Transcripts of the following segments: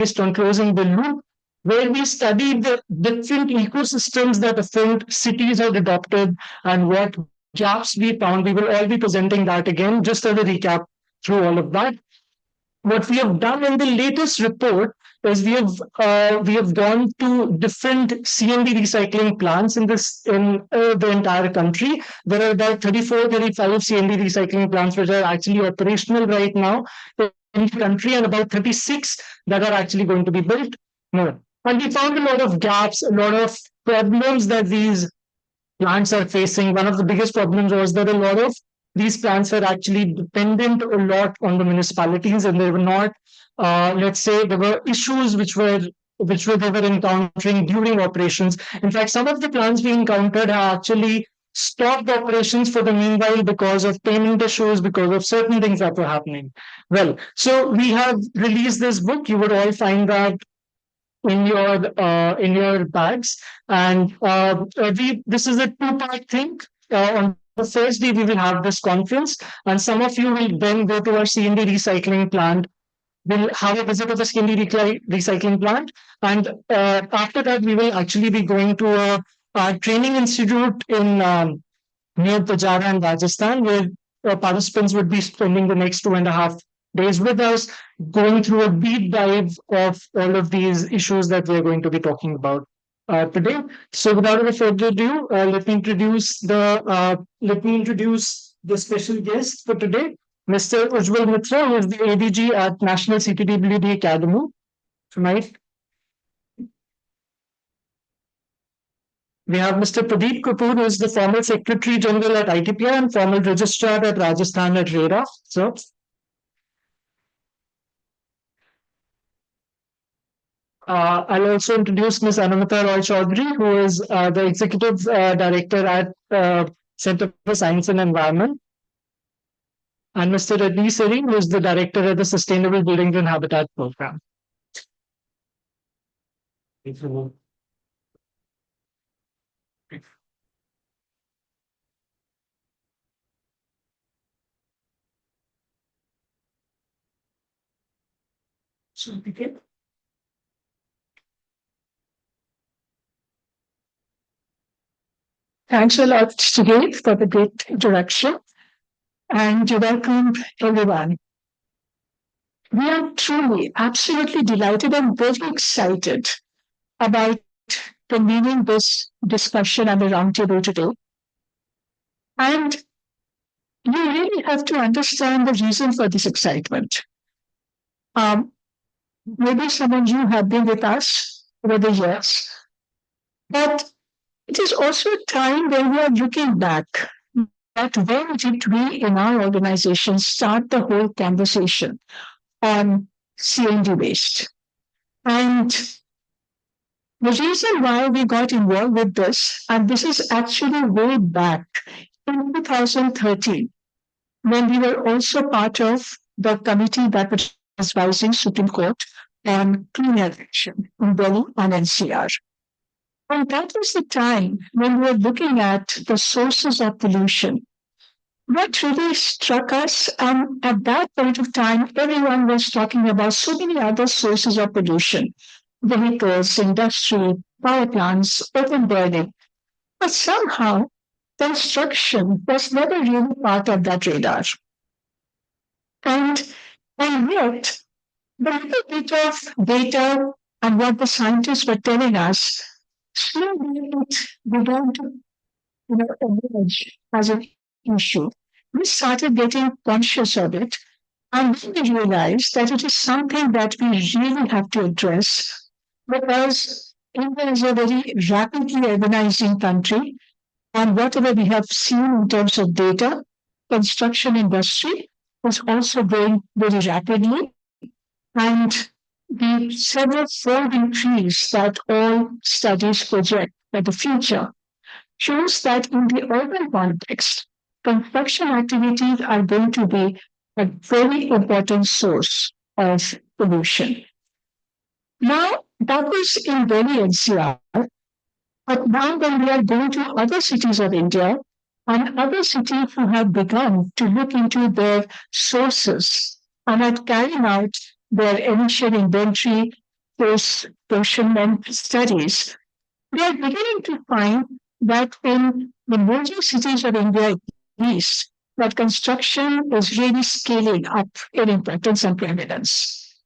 on closing the loop, where we studied the different ecosystems that different cities had adopted and what gaps we found. We will all be presenting that again, just as a recap through all of that. What we have done in the latest report is we have gone to different CND recycling plants in the entire country. There are about 34, 35 CND recycling plants which are actually operational right now in the country, and about 36 that are actually going to be built more. And we found a lot of gaps, a lot of problems that these plants are facing. One of the biggest problems was that a lot of these plants were actually dependent a lot on the municipalities, and they were not, let's say, there were issues which they were encountering during operations. In fact, some of the plants we encountered have actually stopped operations for the meanwhile because of payment issues, because of certain things that were happening. Well, so we have released this book. You would all find that in your bags. And this is a two-part thing. On the first day, we will have this conference, and some of you will then go to our CND recycling plant. We'll have a visit of the CND recycling plant, and after that, we will actually be going to a training institute in near Pajara in Rajasthan, where participants would be spending the next 2.5 days with us, going through a deep dive of all of these issues that we're going to be talking about today. So, without any further ado, let me introduce the special guest for today, Mr. Ujjwal Mitra, who is the ADG at National CTWD Academy. Tonight, we have Mr. Pradeep Kapoor, who is the former Secretary General at ITPI and former Registrar at Rajasthan at RERA. So, I'll also introduce Ms. Anamita Roy Chaudhary, who is the Executive Director at Center for Science and Environment, and Mr. Reddy Siri, who is the Director at the Sustainable Buildings and Habitat Program. So, begin. Thanks a lot, Sujit, for the great introduction, and welcome everyone. We are truly, absolutely delighted and very excited about convening this discussion at the roundtable today. And you really have to understand the reason for this excitement. Maybe some of you have been with us over the years, but it is also a time when we are looking back at when did we in our organization start the whole conversation on CND waste. And the reason why we got involved with this, and this is actually way back in 2013, when we were also part of the committee that was advising Supreme Court on clean air action in Delhi and NCR. And that was the time when we were looking at the sources of pollution. What really struck us, and at that point of time, everyone was talking about so many other sources of pollution: vehicles, industry, power plants, open burning. But somehow, construction was never really part of that radar. And yet, the little bit of data and what the scientists were telling us slowly it began to emerge as an issue. We started getting conscious of it, and we realized that it is something that we really have to address, because India is a very rapidly urbanizing country, and whatever we have seen in terms of data, construction industry is also growing very rapidly, and the several fold increase that all studies project for the future shows that in the urban context, construction activities are going to be a very important source of pollution. Now, that was in Delhi NCR, but now when we are going to other cities of India and other cities who have begun to look into their sources and are carrying out their emission inventory post-apportionment studies, we are beginning to find that in the major cities of India, at least, that construction is really scaling up in importance and prevalence.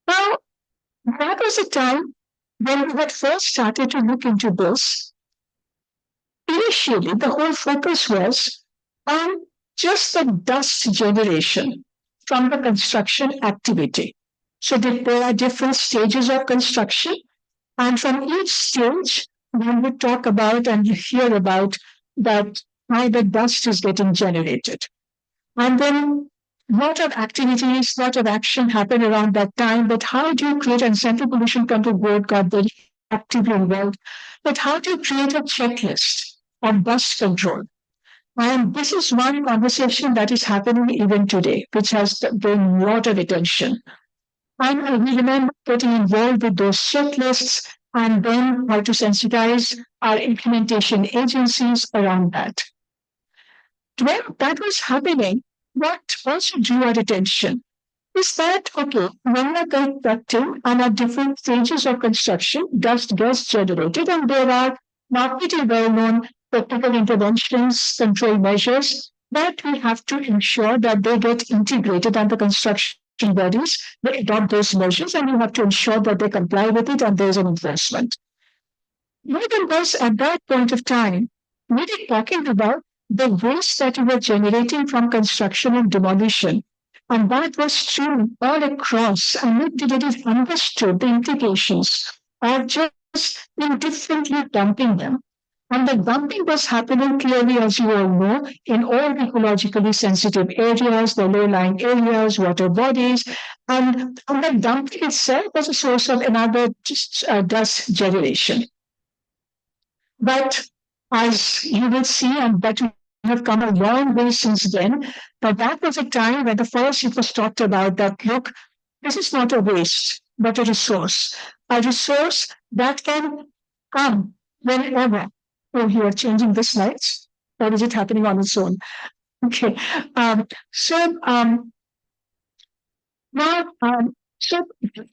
Now, that was a time when we had first started to look into this. Initially, the whole focus was on just the dust generation from the construction activity. So there are different stages of construction, and from each stage, we would talk about and hear about that how the dust is getting generated. And then lot of activities, lot of action happened around that time. But how do you create, and Central Pollution Control Board got very actively involved, but how do you create a checklist of dust control? And this is one conversation that is happening even today, which has been a lot of attention. And we remember getting involved with those checklists and then how to sensitize our implementation agencies around that. When that was happening, what also drew our attention is that, okay, when we're constructing and at different stages of construction, dust gets generated, and there are now pretty well known technical interventions, control measures that we have to ensure that they get integrated and the construction bodies they adopt those measures, and you have to ensure that they comply with it and there's an enforcement. More than this, at that point of time, we were talking about the waste that we were generating from construction and demolition. And that was true all across, and nobody really understood the implications of just indifferently dumping them. And the dumping was happening clearly, as you all know, in all the ecologically sensitive areas, the low-lying areas, water bodies, and the dumping itself was a source of another dust generation. But as you will see, and that we have come a long way since then, but that was a time when the first it was talked about that, look, this is not a waste, but a resource that can come whenever. Oh, you are changing the slides, or is it happening on its own? Okay. Now, so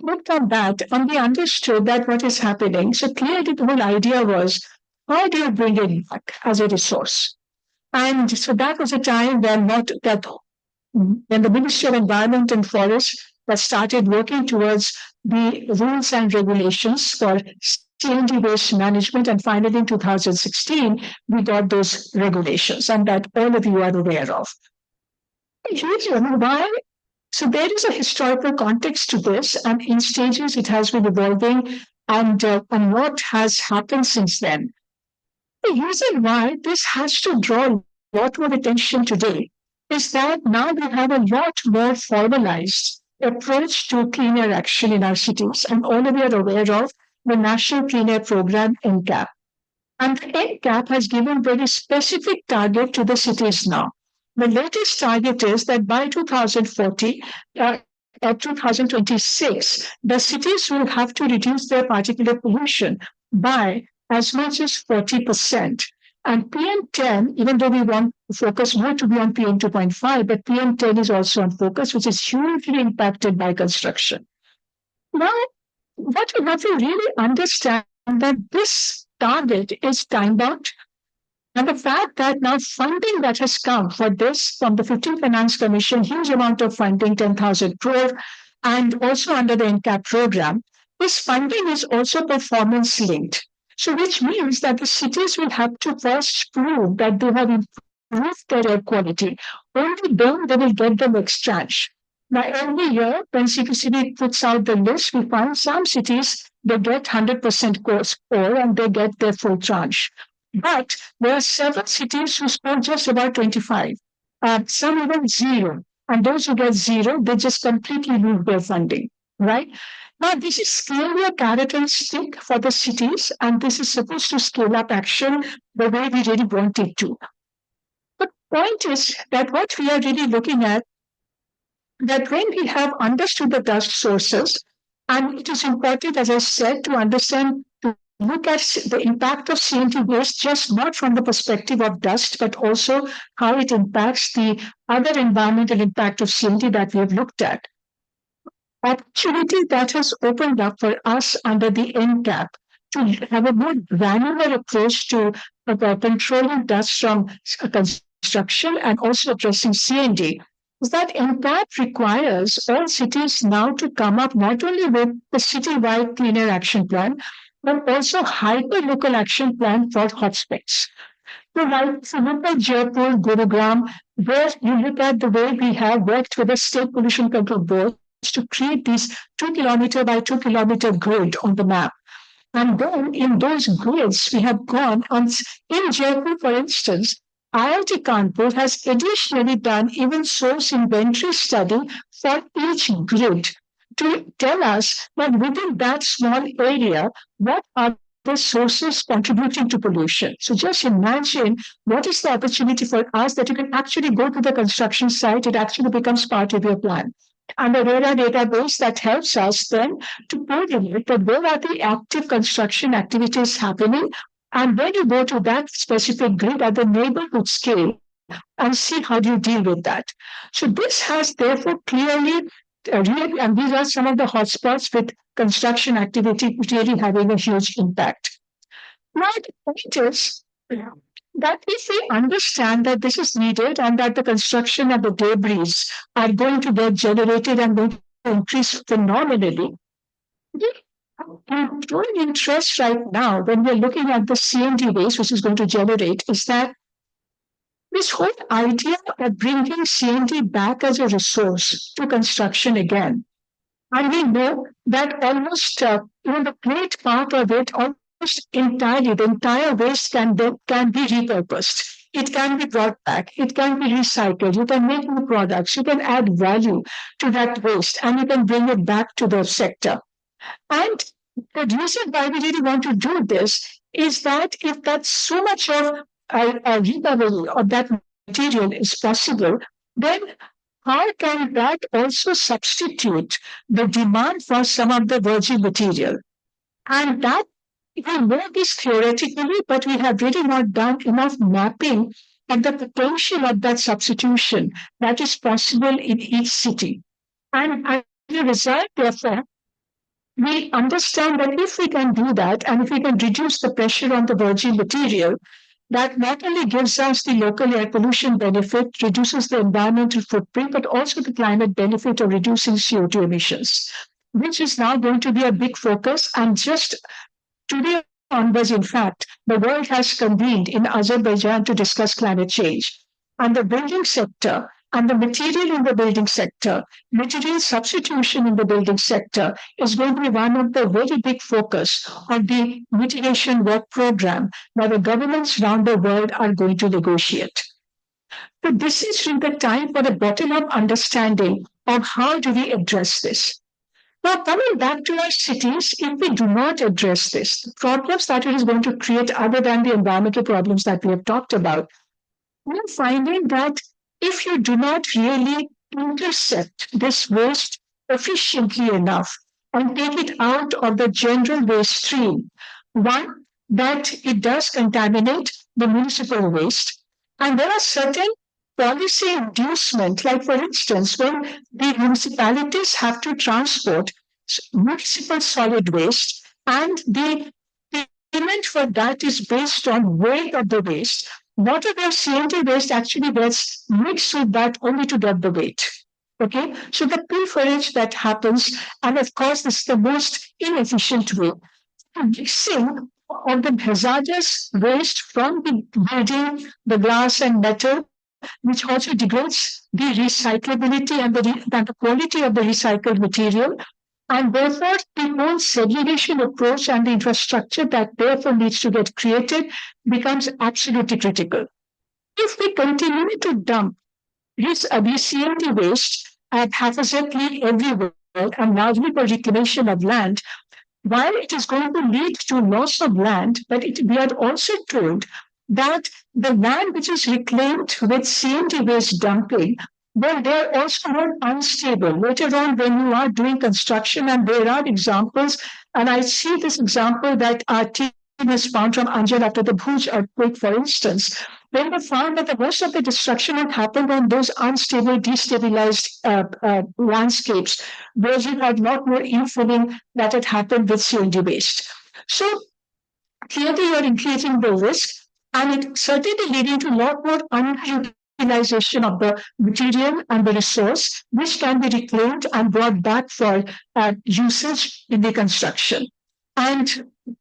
looked at that, and we understood that what is happening. So clearly, the whole idea was, how do you bring it back as a resource? And so that was a time when when the Ministry of Environment and Forest that started working towards the rules and regulations for CNG waste management, and finally in 2016 we got those regulations, and that all of you are aware of. Why? So there is a historical context to this, and in stages it has been evolving, and what has happened since then. The reason why this has to draw a lot more attention today is that now we have a lot more formalized approach to clean air action in our cities, and all of you are aware of the National Clean Air Program, NCAP. And the NCAP has given very specific target to the cities now. The latest target is that by 2040, at 2026, the cities will have to reduce their particulate pollution by as much as 40%. And PM10, even though we want to focus more to be on PM 2.5, but PM10 is also on focus, which is hugely impacted by construction. Now, what we have to really understand that this target is time-bound, and the fact that now funding that has come for this from the 15th Finance Commission, huge amount of funding, 10,000 crore, and also under the NCAP program, this funding is also performance linked. So which means that the cities will have to first prove that they have improved their air quality. Only then they will get the next tranche. Now, every year, when CPCB puts out the list, we find some cities, they get 100% score and they get their full tranche. But there are several cities who score just about 25, some even zero. And those who get zero, they just completely lose their funding, right? Now, this is clearly a carrot and stick for the cities, and this is supposed to scale up action the way we really want it to. But the point is that what we are really looking at, that when we have understood the dust sources, and it is important, as I said, to understand, to look at the impact of CNT waste, just not from the perspective of dust, but also how it impacts the other environmental impact of CNT that we have looked at. opportunity that has opened up for us under the NCAP to have a more granular approach to controlling dust from construction and also addressing C&D is that NCAP requires all cities now to come up not only with the citywide cleaner action plan, but also hyper-local action plan for hotspots. So like if you look at Jaipur, Gurugram, where you look at the way we have worked with the state pollution control boards to create these 2 kilometer by 2 kilometer grid on the map. And then in those grids, we have gone on, in Jaipur, for instance, IIT Kanpur has additionally done even source inventory study for each grid to tell us that within that small area, what are the sources contributing to pollution. So just imagine what is the opportunity for us that you can actually go to the construction site, it actually becomes part of your plan. And the RERA database that helps us then to coordinate that where are the active construction activities happening. And when you go to that specific grid at the neighborhood scale and see how do you deal with that. So this has therefore clearly really, and these are some of the hotspots with construction activity really having a huge impact. Now, the point is that if we understand that this is needed and that the construction and the debris are going to get generated and going to increase phenomenally, the growing interest right now when we're looking at the CND waste which is going to generate is that this whole idea of bringing CND back as a resource to construction again. And we know that almost the great part of it, almost entirely, the entire waste can be repurposed. It can be brought back. It can be recycled. You can make new products. You can add value to that waste, and you can bring it back to the sector. And the reason why we really want to do this is that if that's so much of a recovery of that material is possible, then how can that also substitute the demand for some of the virgin material? And that we know this theoretically, but we have really not done enough mapping of the potential of that substitution that is possible in each city. And as a result, therefore, we understand that if we can do that and if we can reduce the pressure on the virgin material, that not only gives us the local air pollution benefit, reduces the environmental footprint, but also the climate benefit of reducing CO2 emissions, which is now going to be a big focus. And just today onwards, in fact, the world has convened in Azerbaijan to discuss climate change. And the building sector and the material in the building sector, material substitution in the building sector is going to be one of the very big focus of the mitigation work program that the governments around the world are going to negotiate. So this is really the time for a bottom-up understanding of how do we address this. Now, coming back to our cities, if we do not address this, the problems that it is going to create, other than the environmental problems that we have talked about, we're finding that if you do not really intercept this waste efficiently enough and take it out of the general waste stream, one, that it does contaminate the municipal waste. And there are certain policy inducement, like for instance, when the municipalities have to transport municipal solid waste and the payment for that is based on weight of the waste, not of their CNT waste actually gets mixed with that only to get the weight. Okay, so the pilferage that happens, and of course, this is the most inefficient way. Mixing of the hazardous waste from the building, the glass and metal, which also degrades the recyclability and the quality of the recycled material. And therefore, the whole segregation approach and the infrastructure that therefore needs to get created becomes absolutely critical. If we continue to dump this CNT waste haphazardly everywhere and largely for reclamation of land, while it is going to lead to loss of land, but we are also told that the land which is reclaimed with CNT waste dumping, well, they are also not unstable. Later on, when you are doing construction, and there are examples, and I see this example that our team has found from Anjal after the Bhuj earthquake, for instance, when they found that the most of the destruction had happened on those unstable, destabilized landscapes, where you had a lot more infilling that had happened with CND waste. So clearly, you're increasing the risk, and it certainly leading to a lot more unutilization of the material and the resource, which can be reclaimed and brought back for usage in the construction. And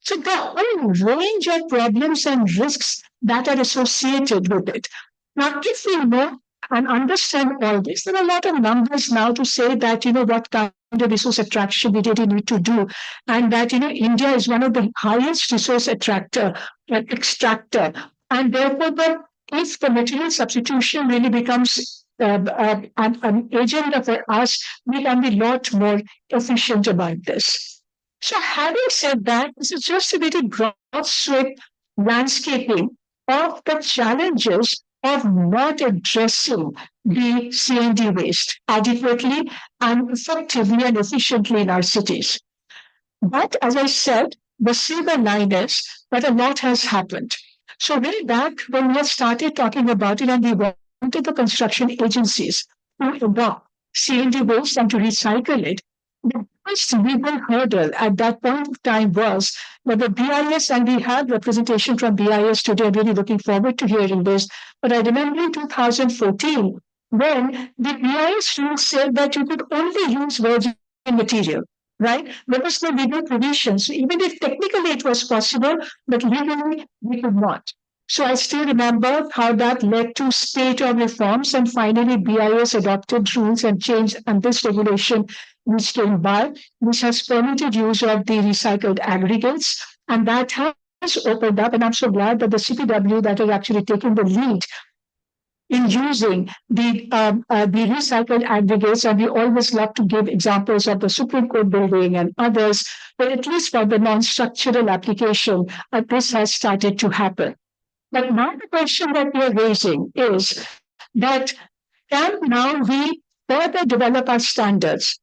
so the whole range of problems and risks that are associated with it. Now, if we know and understand all this, there are a lot of numbers now to say that, what kind of resource attraction we really need to do. And that, India is one of the highest resource extractor. And therefore, if the material substitution really becomes an agenda for us, we can be a lot more efficient about this. So, having said that, this is just a very broad sweep landscaping of the challenges of not addressing the CND waste adequately and effectively and efficiently in our cities. But as I said, the silver line is that a lot has happened. So way back when we started talking about it and we wanted the construction agencies to adopt CND waste and to recycle it, the first legal hurdle at that point of time was that the BIS, and we have representation from BIS today. I'm really looking forward to hearing this. But I remember in 2014, when the BIS rule said that you could only use virgin material, right? There was no legal provision. So even if technically it was possible, but legally we could not. So I still remember how that led to spate of reforms, and finally BIS adopted rules and changed, and this regulation which came by, which has permitted use of the recycled aggregates, and that has opened up. And I'm so glad that the CPW that has actually taken the lead in using the recycled aggregates, and we always love to give examples of the Supreme Court building and others, but at least for the non-structural application, this has started to happen. But now the question that we are raising is that can now we further develop our standards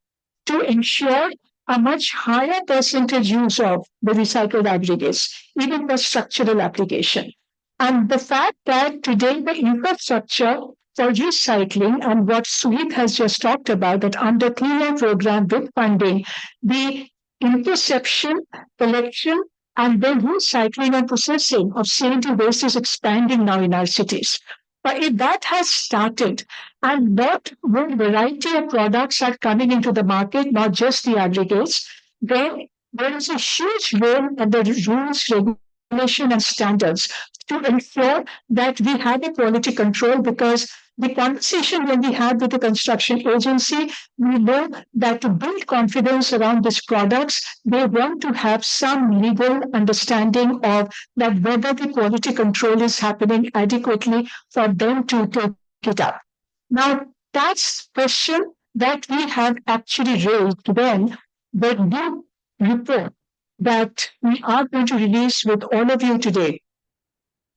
to ensure a much higher percentage use of the recycled aggregates, even for structural application? And the fact that today the infrastructure for recycling and what Sweet has just talked about, that under Clean Air program with funding, the interception, collection, and then recycling and processing of CNT waste is expanding now in our cities. But if that has started, and what variety of products are coming into the market, not just the aggregates, then there is a huge role in the rules, regulation, and standards to ensure that we have a quality control, because the conversation when we had with the construction agency, we know that to build confidence around these products, they want to have some legal understanding of that whether the quality control is happening adequately for them to take it up. Now, that's the question that we have actually raised when the new report that we are going to release with all of you today.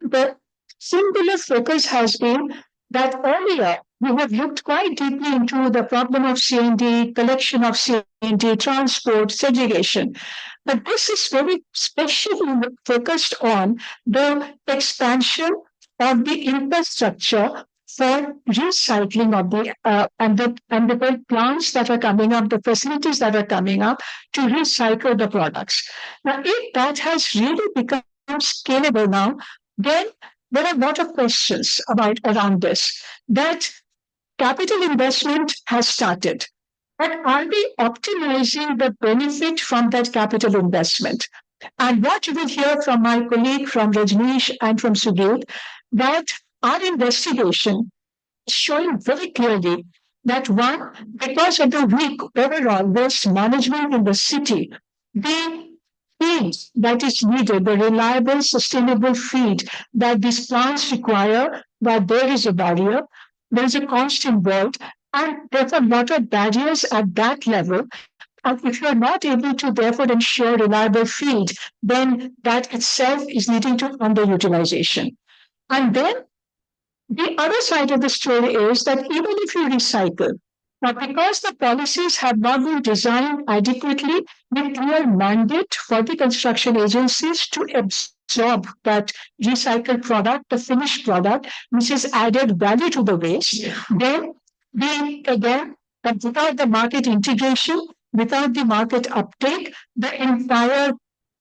The singular focus has been that earlier we have looked quite deeply into the problem of CND, collection of CND, transport, segregation. But this is very specially focused on the expansion of the infrastructure for recycling of the plants that are coming up, the facilities that are coming up to recycle the products. Now, if that has really become scalable now, then there are a lot of questions around this. That capital investment has started, but are we optimizing the benefit from that capital investment? And what you will hear from my colleague, from Rajneesh and from Sugit, that our investigation is showing very clearly that one, because of the weak overall waste management in the city, the feed that is needed, the reliable, sustainable feed that these plants require, that there is a barrier, there's a cost involved, and therefore a lot of barriers at that level. And if you're not able to therefore ensure reliable feed, then that itself is leading to underutilization. And then the other side of the story is that even if you recycle, but because the policies have not been designed adequately with clear mandate for the construction agencies to absorb absorb that recycled product, the finished product, which is added value to the waste, then we again, that without the market integration, without the market uptake, the entire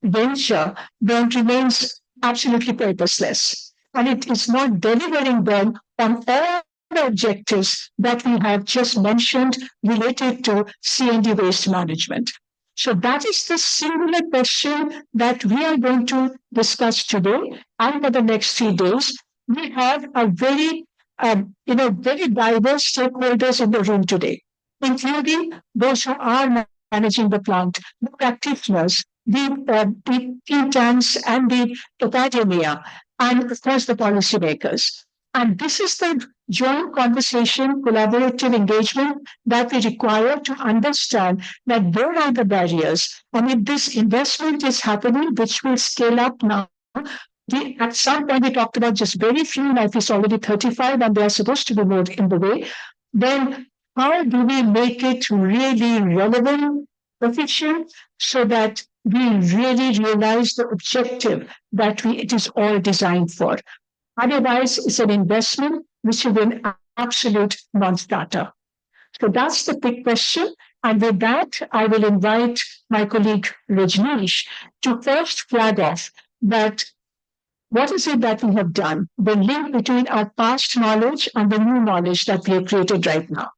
venture then remains absolutely purposeless. And it is not delivering then on all the objectives that we have just mentioned related to C&D waste management. So that is the singular question that we are going to discuss today and for the next 3 days. We have a very diverse stakeholders in the room today, including those who are managing the plant, the practitioners, the think tanks and the academia, and of course the policymakers. And this is the joint conversation, collaborative engagement that we require to understand that where are the barriers. And if this investment is happening, which will scale up now, at some point we talked about just very few, life is already 35 and there are supposed to be more in the way. Then how do we make it really relevant, efficient, so that we really realize the objective that it is all designed for? Otherwise, it's an investment which is an absolute non-starter. So that's the big question. And with that, I will invite my colleague Rajneesh to first flag off that what is it that we have done, the link between our past knowledge and the new knowledge that we have created right now.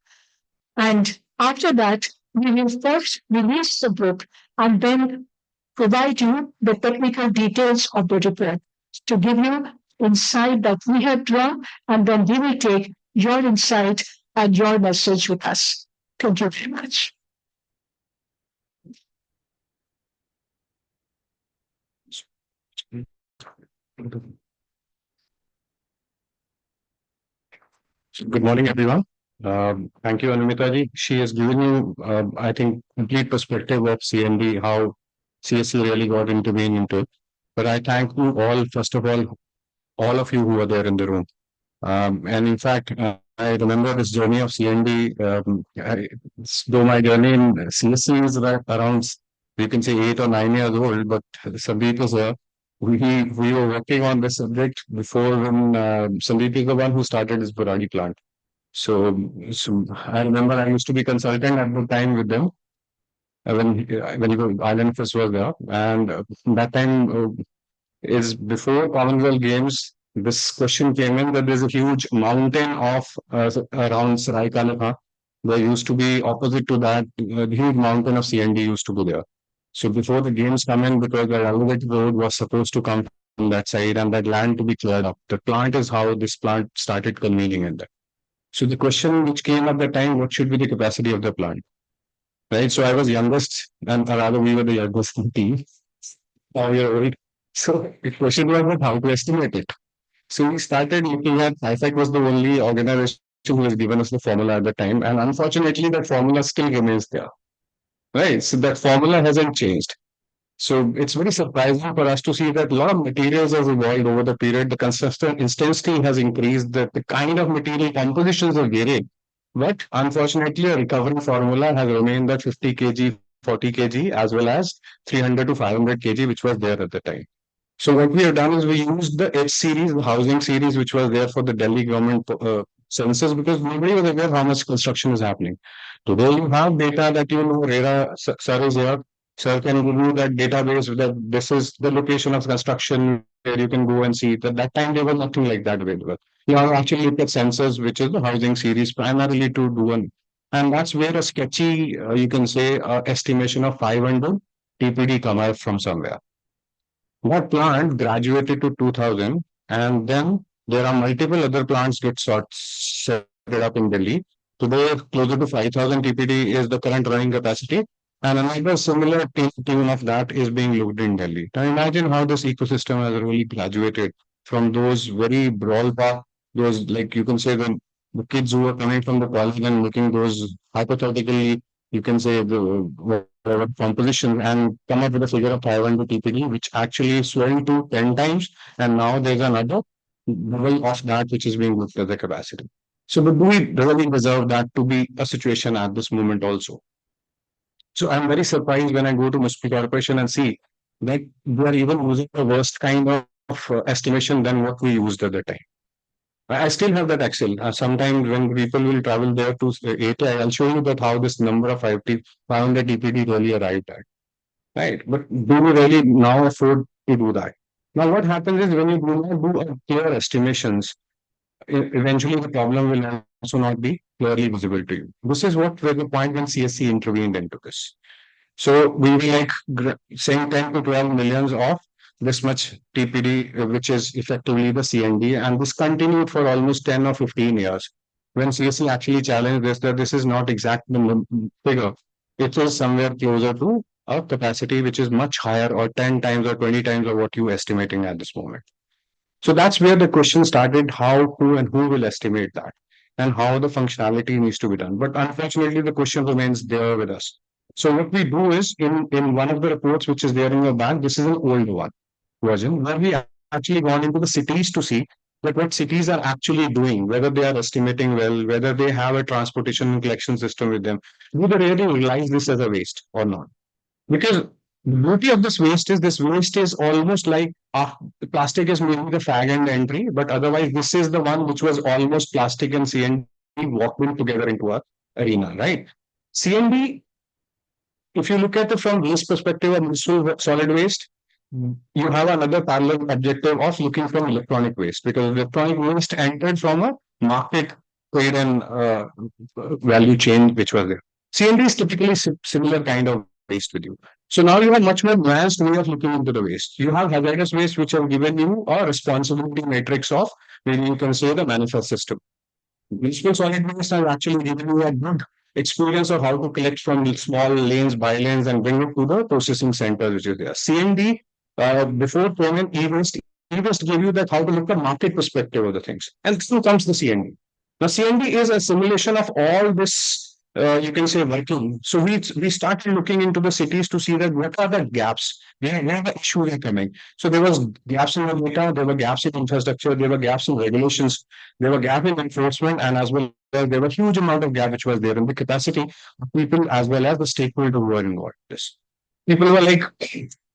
And after that, we will first release the book and then provide you the technical details of the report to give you insight that we have drawn, and then we will take your insight and your message with us. Thank you very much. Good morning, everyone. Thank you, Anumita ji. She has given you, I think, complete perspective of CND, how CSC really got intervened into it. But I thank you all, first of all of you who are there in the room. And in fact, I remember this journey of CND, though my journey in CSC is around, you can say 8 or 9 years old, but Sandeep was we were working on this subject before when Sandeep is the one who started this Buradi plant. So I remember I used to be consultant at the time with them when Island Fest was there, and that time is before Commonwealth Games. This question came in that there's a huge mountain of around Sarai Kalapa. There used to be opposite to that, the huge mountain of CND used to be there. So before the games come in, because the elevated road was supposed to come from that side and that land to be cleared up. The plant is how this plant started convening in there. So the question which came at the time, what should be the capacity of the plant? Right. So I was youngest, and rather we were the youngest in the team. Now we are old. So the question was that how to estimate it. So we started looking at IFAC was the only organization who has given us the formula at the time, and unfortunately that formula still remains there. Right. So that formula hasn't changed. So it's very surprising for us to see that a lot of materials has evolved over the period. The consistent intensity has increased. The kind of material compositions have varied. But unfortunately, a recovery formula has remained at 50 kg, 40 kg, as well as 300 to 500 kg, which was there at the time. So what we have done is we used the H series, the housing series, which was there for the Delhi government census, because nobody was aware how much construction is happening. Today you have data that RERA sir is here. Sir can give you that database that this is the location of construction where you can go and see. That time there was nothing like that available. You have actually looked at census, which is the housing series, primarily to do one. And that's where a sketchy, you can say, estimation of 500 TPD come out from somewhere. That plant graduated to 2000, and then there are multiple other plants get set up in Delhi. Today, closer to 5,000 TPD is the current running capacity, and another similar tune of that is being looked in Delhi. Now imagine how this ecosystem has really graduated from those very ballpark, those like you can say the kids who are coming from the college and looking those hypothetically, you can say the composition and come up with a figure of 500 TPD, which actually swelled to 10 times, and now there's another level of that which is being looked at the capacity. So, but do we really deserve that to be a situation at this moment also? So I'm very surprised when I go to Municipal Corporation and see that we are even using the worst kind of estimation than what we used at the time. I still have that Excel. Sometimes when people will travel there to ATI, I'll show you that how this number of 500 TPD really arrived at. Right. But do we really now afford to do that? Now, what happens is when you do not do a clear estimations, eventually the problem will also not be clearly visible to you. This is what was the point when CSC intervened into this. So we were like saying 10 to 12 millions of this much TPD, which is effectively the CND, and this continued for almost 10 or 15 years. When CSC actually challenged this, that this is not exact figure, it is somewhere closer to a capacity which is much higher, or 10 times or 20 times of what you are estimating at this moment. So that's where the question started: how to and who will estimate that, and how the functionality needs to be done. But unfortunately, the question remains there with us. So what we do is in one of the reports which is there in your bank, this is an old one version, where we actually gone into the cities to see that what cities are actually doing, whether they are estimating well, whether they have a transportation and collection system with them. Do they really realize this as a waste or not? Because the beauty of this waste is almost like the plastic is maybe the fag end entry, but otherwise this is the one which was almost plastic and CND walked in together into a arena, right? CND, if you look at it from waste perspective or municipal solid waste, you have another parallel objective of looking from electronic waste, because electronic waste entered from a market trade and value chain which was there. CND is typically similar kind of waste with you. So now you have much more nuanced way of looking into the waste. You have hazardous waste which have given you a responsibility matrix of, maybe you can say, the manifest system. Municipal solid waste has actually given you a good experience of how to collect from the small lanes, by lanes, and bring it to the processing center, which is there. CND, before came in e-waste, e-waste gave you that how to look at market perspective of the things. And through comes the CND. Now, CND is a simulation of all this, you can say, working. So we started looking into the cities to see that what are the gaps, where the issues are coming. So there was gaps in the data, there were gaps in infrastructure, there were gaps in regulations, there were gaps in enforcement, and as well there were huge amount of gap which was there in the capacity of people as well as the stakeholders who were involved in this. People were like,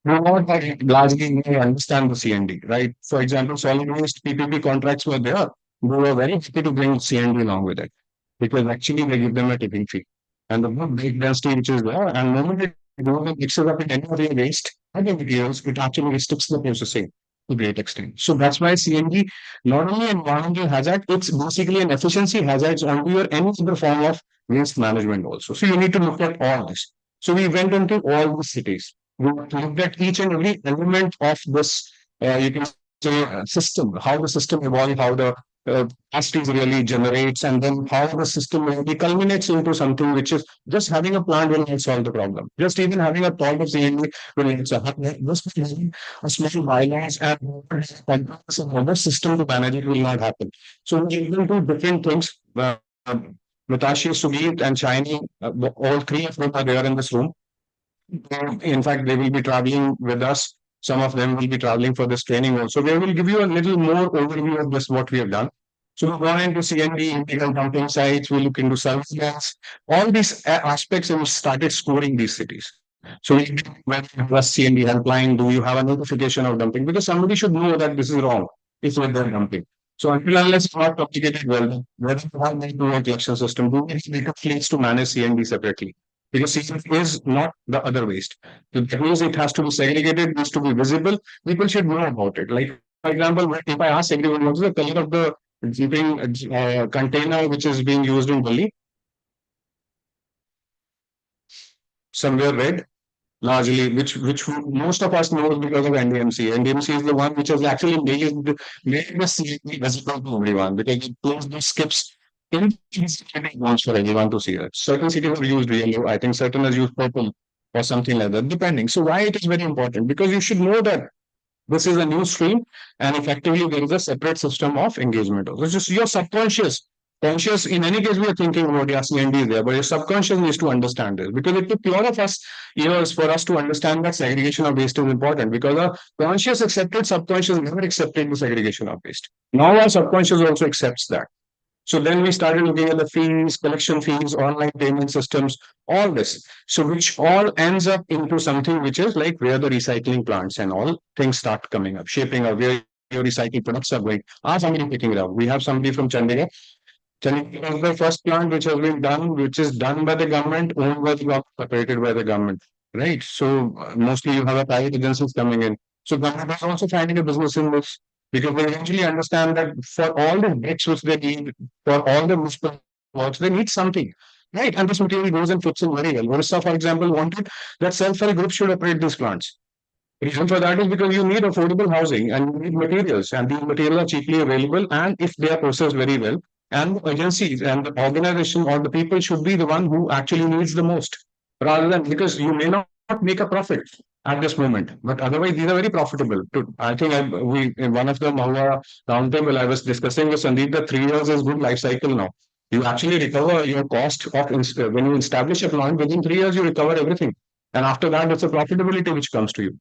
not that largely may understand the CND, right? For example, solid waste PPP contracts were there. They were very happy to bring CND along with it, because actually they give them a tipping fee. And the more big density which is there, and the moment it goes and mixes up in any of your waste other materials, it actually restricts the processing to a great extent. So that's why CND, not only an environmental hazard, it's basically an efficiency hazard onto your any other form of waste management also. So you need to look at all this. So we went into all the cities. We looked at each and every element of this, you can say, system, how the system evolves, how the capacities really generates, and then how the system really culminates into something which is just having a plant will not solve the problem. Just even having a thought of CND will not solve it. Just having a small bylaws and other system to manage it will not happen. So we will do different things. Mitashi, Sugit, and Shiny, all three of them are there in this room. In fact, they will be traveling with us. Some of them will be traveling for this training also. We will give you a little more overview of this, what we have done. So we've gone into CND, integral dumping sites, we look into surveillance, all these aspects, and we started scoring these cities. So we when you have a CND helpline, do you have a notification of dumping? Because somebody should know that this is wrong if they're dumping. So until unless it's not complicated well, whether you have a collection system, do we need a fleets to manage CND separately? Because CND is not the other waste. So that means it has to be segregated, it needs to be visible. People should know about it. Like, for example, if I ask everyone, what is the color of the shipping container which is being used in Delhi? Somewhere red, largely, which most of us know because of NDMC. NDMC is the one which has actually made the CND visible to everyone, because it closed the skips in wants for everyone to see it. Certain cities have used yellow. I think certain has used purple or something like that, depending. So why it is very important? Because you should know that this is a new stream, and effectively there is a separate system of engagement. So just your subconscious, conscious, in any case, we are thinking about yes, CND is there, but your subconscious needs to understand this, because it took a lot of us years for us to understand that segregation of waste is important, because our conscious accepted, subconscious never accepted the segregation of waste. Now our subconscious also accepts that. So then we started looking at the fees, collection fees, online payment systems, all this. So which all ends up into something which is like where the recycling plants and all things start coming up, shaping up, where your recycling products are going. Are somebody picking it up? We have somebody from Chandigarh. Chandigarh is the first plant which has been done, which is done by the government, owned by the government, operated by the government. Right. So mostly you have a private agencies coming in. So government is also finding a business in this because they eventually understand that for all the bricks which they need, for all the municipal works, they need something. Right. And this material goes and fits in very well. Orissa, for example, wanted that self-help group should operate these plants. Reason for that is because you need affordable housing and you need materials, and these materials are cheaply available. And if they are processed very well, and the agencies and the organization or the people should be the one who actually needs the most, rather than because you may not make a profit at this moment, but otherwise these are very profitable. I think we in one of the Mahua roundtable I was discussing with Sandeep that 3 years is good life cycle now. You actually recover your cost of when you establish a plant within 3 years you recover everything, and after that it's a profitability which comes to you.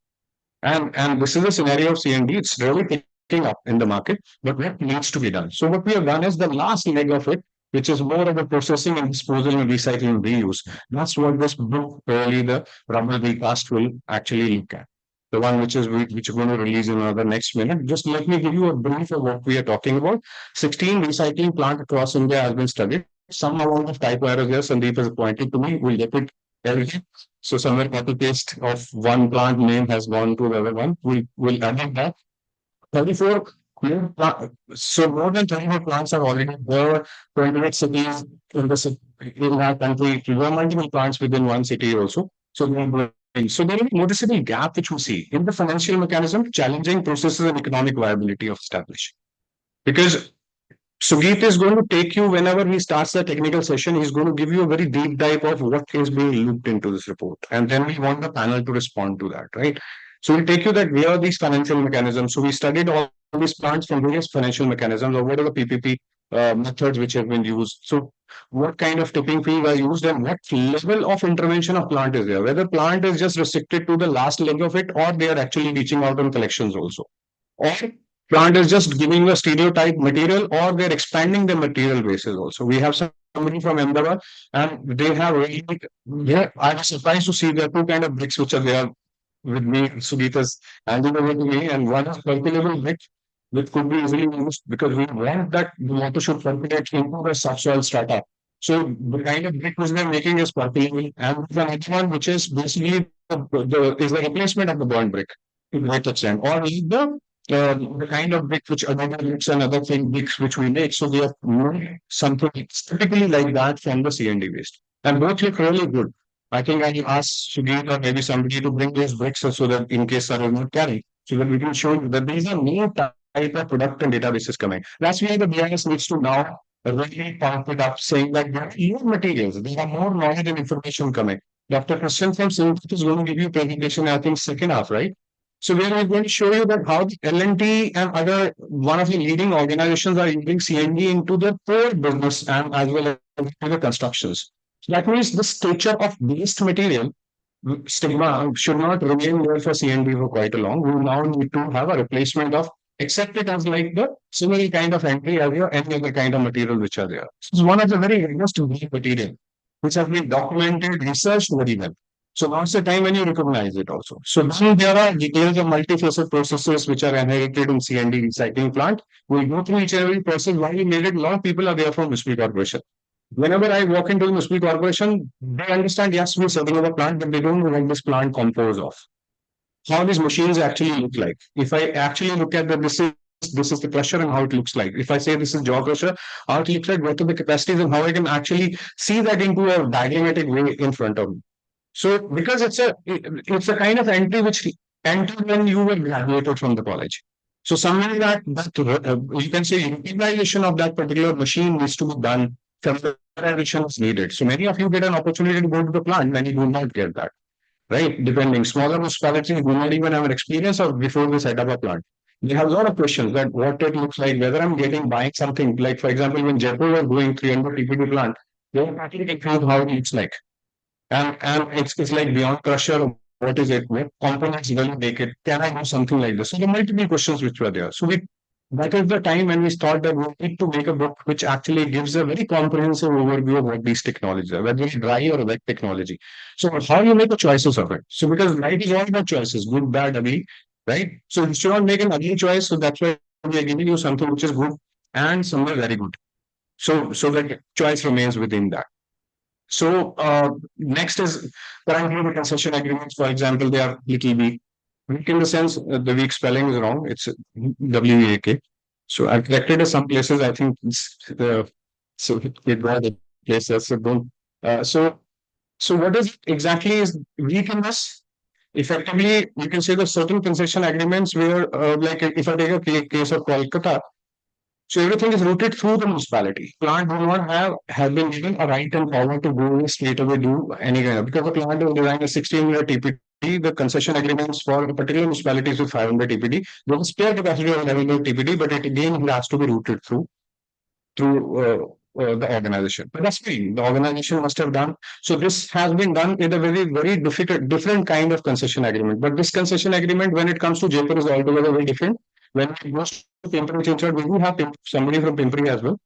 And this is a scenario of CND. It's really picking up in the market, but what needs to be done? So what we have done is the last leg of it, which is more about processing and disposal and recycling and reuse. That's what this book, really the rubber recast will actually look at. The one which we're going to release in another next minute. Just let me give you a brief of what we are talking about. 16 recycling plant across India has been studied. Some amount of typo errors there. Sandeep has pointed to me. We'll get it everything. So somewhere copy paste of one plant name has gone to the other one. We'll add that. 34 so more than 34 plants are already there. 28 cities in our country. There are multiple plants within one city also. So they are growing. So there is a noticeable gap which we see in the financial mechanism, challenging processes and economic viability of establishing. Because Sugit is going to take you whenever he starts the technical session, he's going to give you a very deep dive of what is being looked into this report. And then we want the panel to respond to that, right? So we'll take you that where are these financial mechanisms. So we studied all these plants from various financial mechanisms or what are the PPP methods which have been used. So what kind of tipping fees are used and what level of intervention of plant is there? Whether plant is just restricted to the last leg of it or they are actually reaching out on collections also. Or plant is just giving a stereotype material or they're expanding the material basis also. We have somebody from Ahmedabad and they have really, yeah, I was surprised to see there are two kind of bricks which are there with me. Sugita's handing over to me, and one is percolable brick, which could be easily used because we want that the water should percolate into the subsoil strata. So the kind of brick which they're making is percolable, and the next one, which is basically the replacement of the burnt brick to that extent, or the kind of brick which other bricks and other thing bricks which we make. So we have made something typically like that from the CND waste, and both look really good. I think I asked Sugit or maybe somebody to bring those bricks so that in case I will not carry, so that we can show you that there is a new type of product and databases coming. That's why the BIS needs to now really pump it up, saying that there are more materials, there are more knowledge and information coming. Dr. Christian from Synthesis is going to give you a presentation, I think, second half, right? So we are going to show you that how the L&T and other one of the leading organizations are using CND into their core business and as well as into the constructions. So that means the stature of waste material stigma should not remain there for CND for quite a long. We now need to have a replacement of accept it as like the similar kind of entry as your any other kind of material which are there. This is one of the very rigorous material which have been documented, researched very well. So now's the time when you recognize it also. So then there are details of multifaceted processes which are inherited in CND recycling plant. We'll go through each and every process. Why we made it, a lot of people are there from Municipal Corporation. Whenever I walk into the municipal corporation, they understand, yes, we're setting up a plant, but they don't know what this plant composes of. How these machines actually look like. If I actually look at that, this is the crusher and how it looks like. If I say this is jaw crusher, how it looks like, what are the capacities and how I can actually see that into a diagrammatic way in front of me. So because it's a kind of entry which entered when you were graduated from the college. So somewhere that you can say utilization of that particular machine needs to be done. Familiarization is needed. So many of you get an opportunity to go to the plant, many do not get that. Right? Depending. Smaller municipalities do not even have an experience or before they set up a plant. They have a lot of questions that what it looks like, whether I'm buying something. Like, for example, when Jaipur was doing 300 TPD plant, they were actually confused how it looks like. And it's like beyond crusher, what is it? What components really make it? Can I do something like this? So there are multiple questions which were there. So we that is the time when we thought that we need to make a book which actually gives a very comprehensive overview of what these technologies are, whether it's dry or wet technology. So how you make the choices of it. So because life is all about choices, good, bad, ugly, right? So you should not make an ugly choice. So that's why we are giving you something which is good and somewhere very good. So that choice remains within that. So next is currently the concession agreements, for example, they are little weak. Weak in the sense the weak spelling is wrong. It's WEAK. So I've corrected some places. I think it's so it got the places. So don't. So what is exactly is weak in this? Effectively, you can say the certain concession agreements where, like if I take a case of Kolkata, so everything is routed through the municipality. Plant do not have been given a right and power to go straight away do any kind of, because the plant is designed as 1600 TPD. The concession agreements for particular municipalities with 500 TPD. There is spare capacity of 1100 TPD, but it again has to be routed through the organization. But that's fine. The organization must have done. So this has been done in a very difficult, different kind of concession agreement. But this concession agreement, when it comes to Jaipur, is altogether very different. When it goes to Pimpri Chinchwad, we do have somebody from Pimpri as well.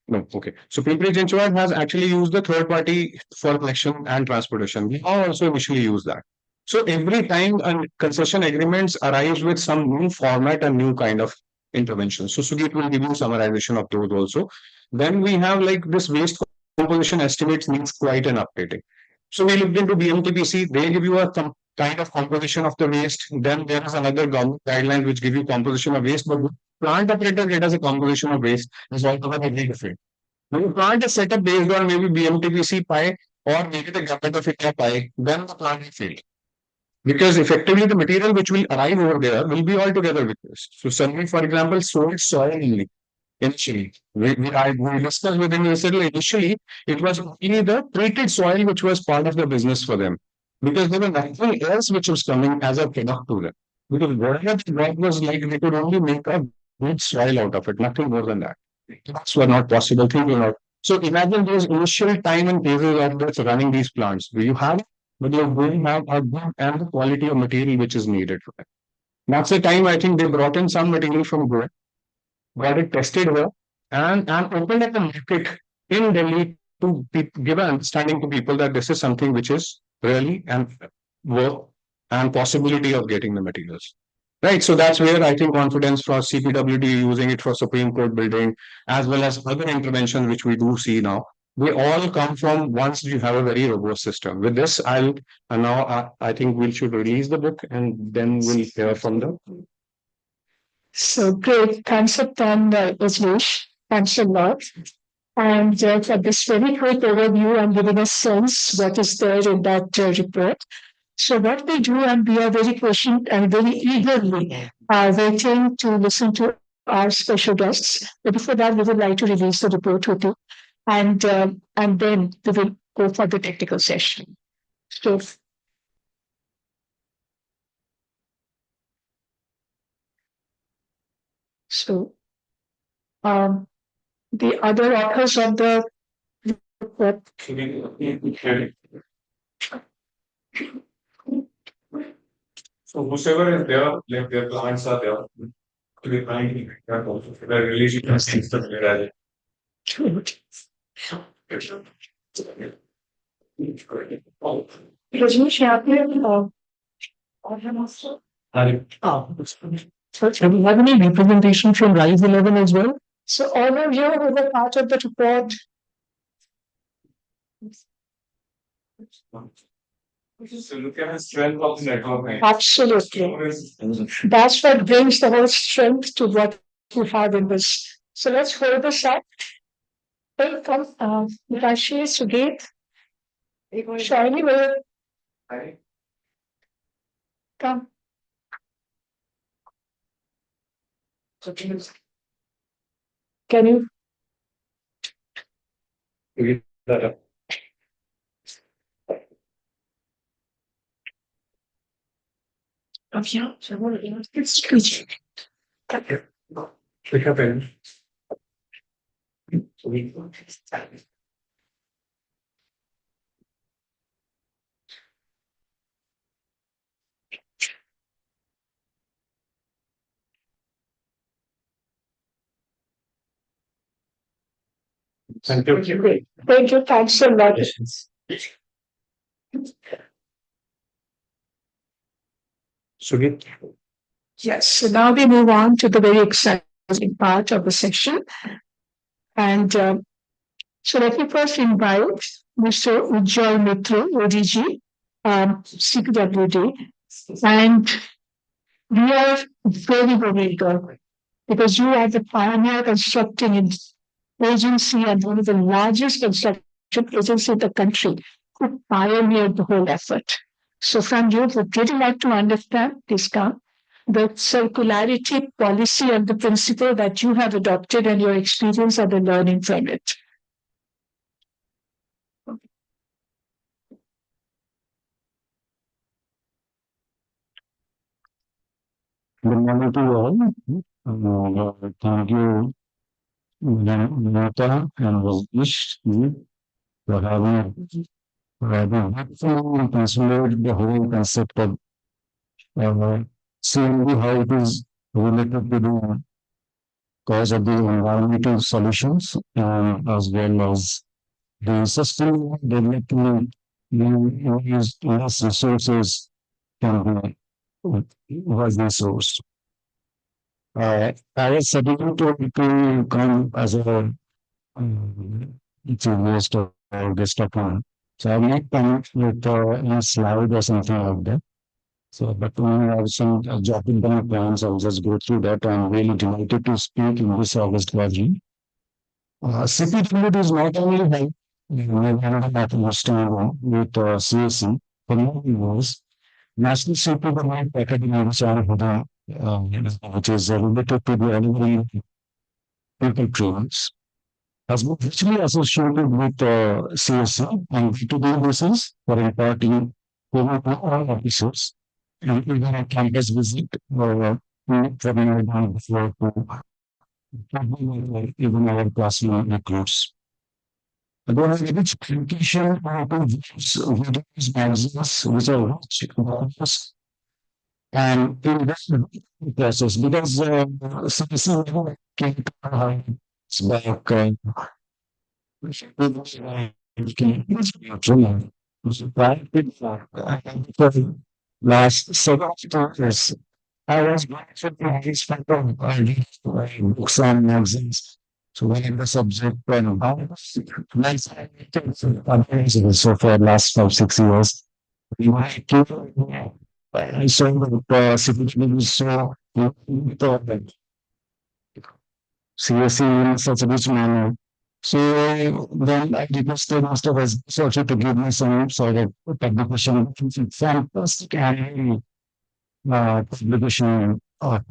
No, okay. So Pimpri Chinchwad has actually used the third party for collection and transportation. We have also initially used that. So every time a concession agreements arrives with some new format and new kind of intervention. So Sugit will give you summarization of those also. Then we have like this waste composition estimates needs quite an updating. So we looked into BMTPC. They give you a kind of composition of the waste. Then there is another government guideline which give you composition of waste, but plant operator data as a composition of waste is altogether very different. Now you plant is set up based on maybe BMTPC pie or maybe the government of India pie, then the plant will fail. Because effectively the material which will arrive over there will be altogether with this. So suddenly, for example, soil only initially. We discussed with him yesterday, initially it was only the treated soil which was part of the business for them. Because there was nothing else which was coming as a product to them. Because whatever the work was like, they could only make a good soil out of it, nothing more than that. That's were not possible, things were not. So imagine those initial time and phases of this running these plants. Do you have, but you don't have a good and the quality of material which is needed for it. That's the time I think they brought in some material from Goa, got it tested here, and opened up the market in Delhi to give an understanding to people that this is something which is really and work and possibility of getting the materials. Right. So that's where I think confidence for CPWD using it for Supreme Court building, as well as other interventions which we do see now. They all come from once you have a very robust system. With this, I'll and now I think we should release the book and then we'll hear from the. So great. Thanks a ton, Rajneesh. Thanks a lot. And for this very quick overview and giving a sense what is there in that report. So what we do, and we are very patient and very eagerly waiting to listen to our special guests. But before that, we would like to release the report with you, and then we will go for the technical session. So, so um, the other authors of the report. So whosoever is there, like their clients are there, to be finding that also the relationship system there. Rajneesh, यहाँ पे और है master? So, do we have any representation from Rise 11 as well? So all of you who were part of the report. So look at the strength of the network. Absolutely. That's what brings the whole strength to what we have in this. So let's hold this up. Hey, come, Rashi, Sugit, Shaini will come. Can you? Viens, c'est bon, Thank you. Great. Thank you. Thanks a lot. Sugit. Yes. So now we move on to the very exciting part of the session. And so let me first invite Mr. Ujjwal Mitra, ODG, CPWD. And we are very, very eager because you are the pioneer constructing agency and one of the largest construction agencies in the country who pioneered the whole effort. So from you, would really like to understand, please come, the circularity policy and the principle that you have adopted and your experience and the learning from it. Good morning to you all. Thank you, Nata and Rajesh, for having translated the whole concept of seeing how it is related to the cause of the environmental solutions as well as the sustainable development use less resources can be was resourced. I was scheduled to come as a guest or guest of honor. So I might come with a slide or something like that. So, but when I have some job plans, I'll just go through that. I'm really delighted to speak in this August gathering. CPW is not only like that understanding with CSC for many years. National CPW Academy Childhood, which is related to the elderly people trainings, has been richly associated with CSC on B2B basis for imparting over to all officers and even a campus visit or for before to even our classroom recruits. There is rich communication videos, magazines, which are rich purpose and in this process because CPC came to back last several years. I was benefiting this from books and magazines. So when the subject went on, so for the last 5, 6 years, I saw that situation is so important. CSC in such a rich manner. So then I requested Master also to give me some sort of publication, fantastic and publication of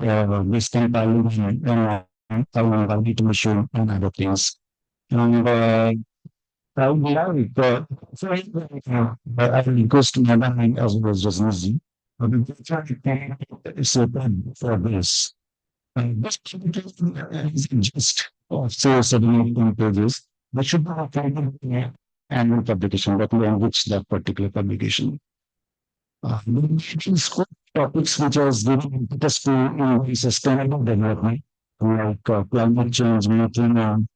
this compiling and automation and other things. And I would like I request Madam as well as just easy. It's a for this. This isn't just so 7 pages. That should be a kind of annual publication that will enrich that particular publication. Scope topics which was given impetus to sustainable development, like climate change, methane,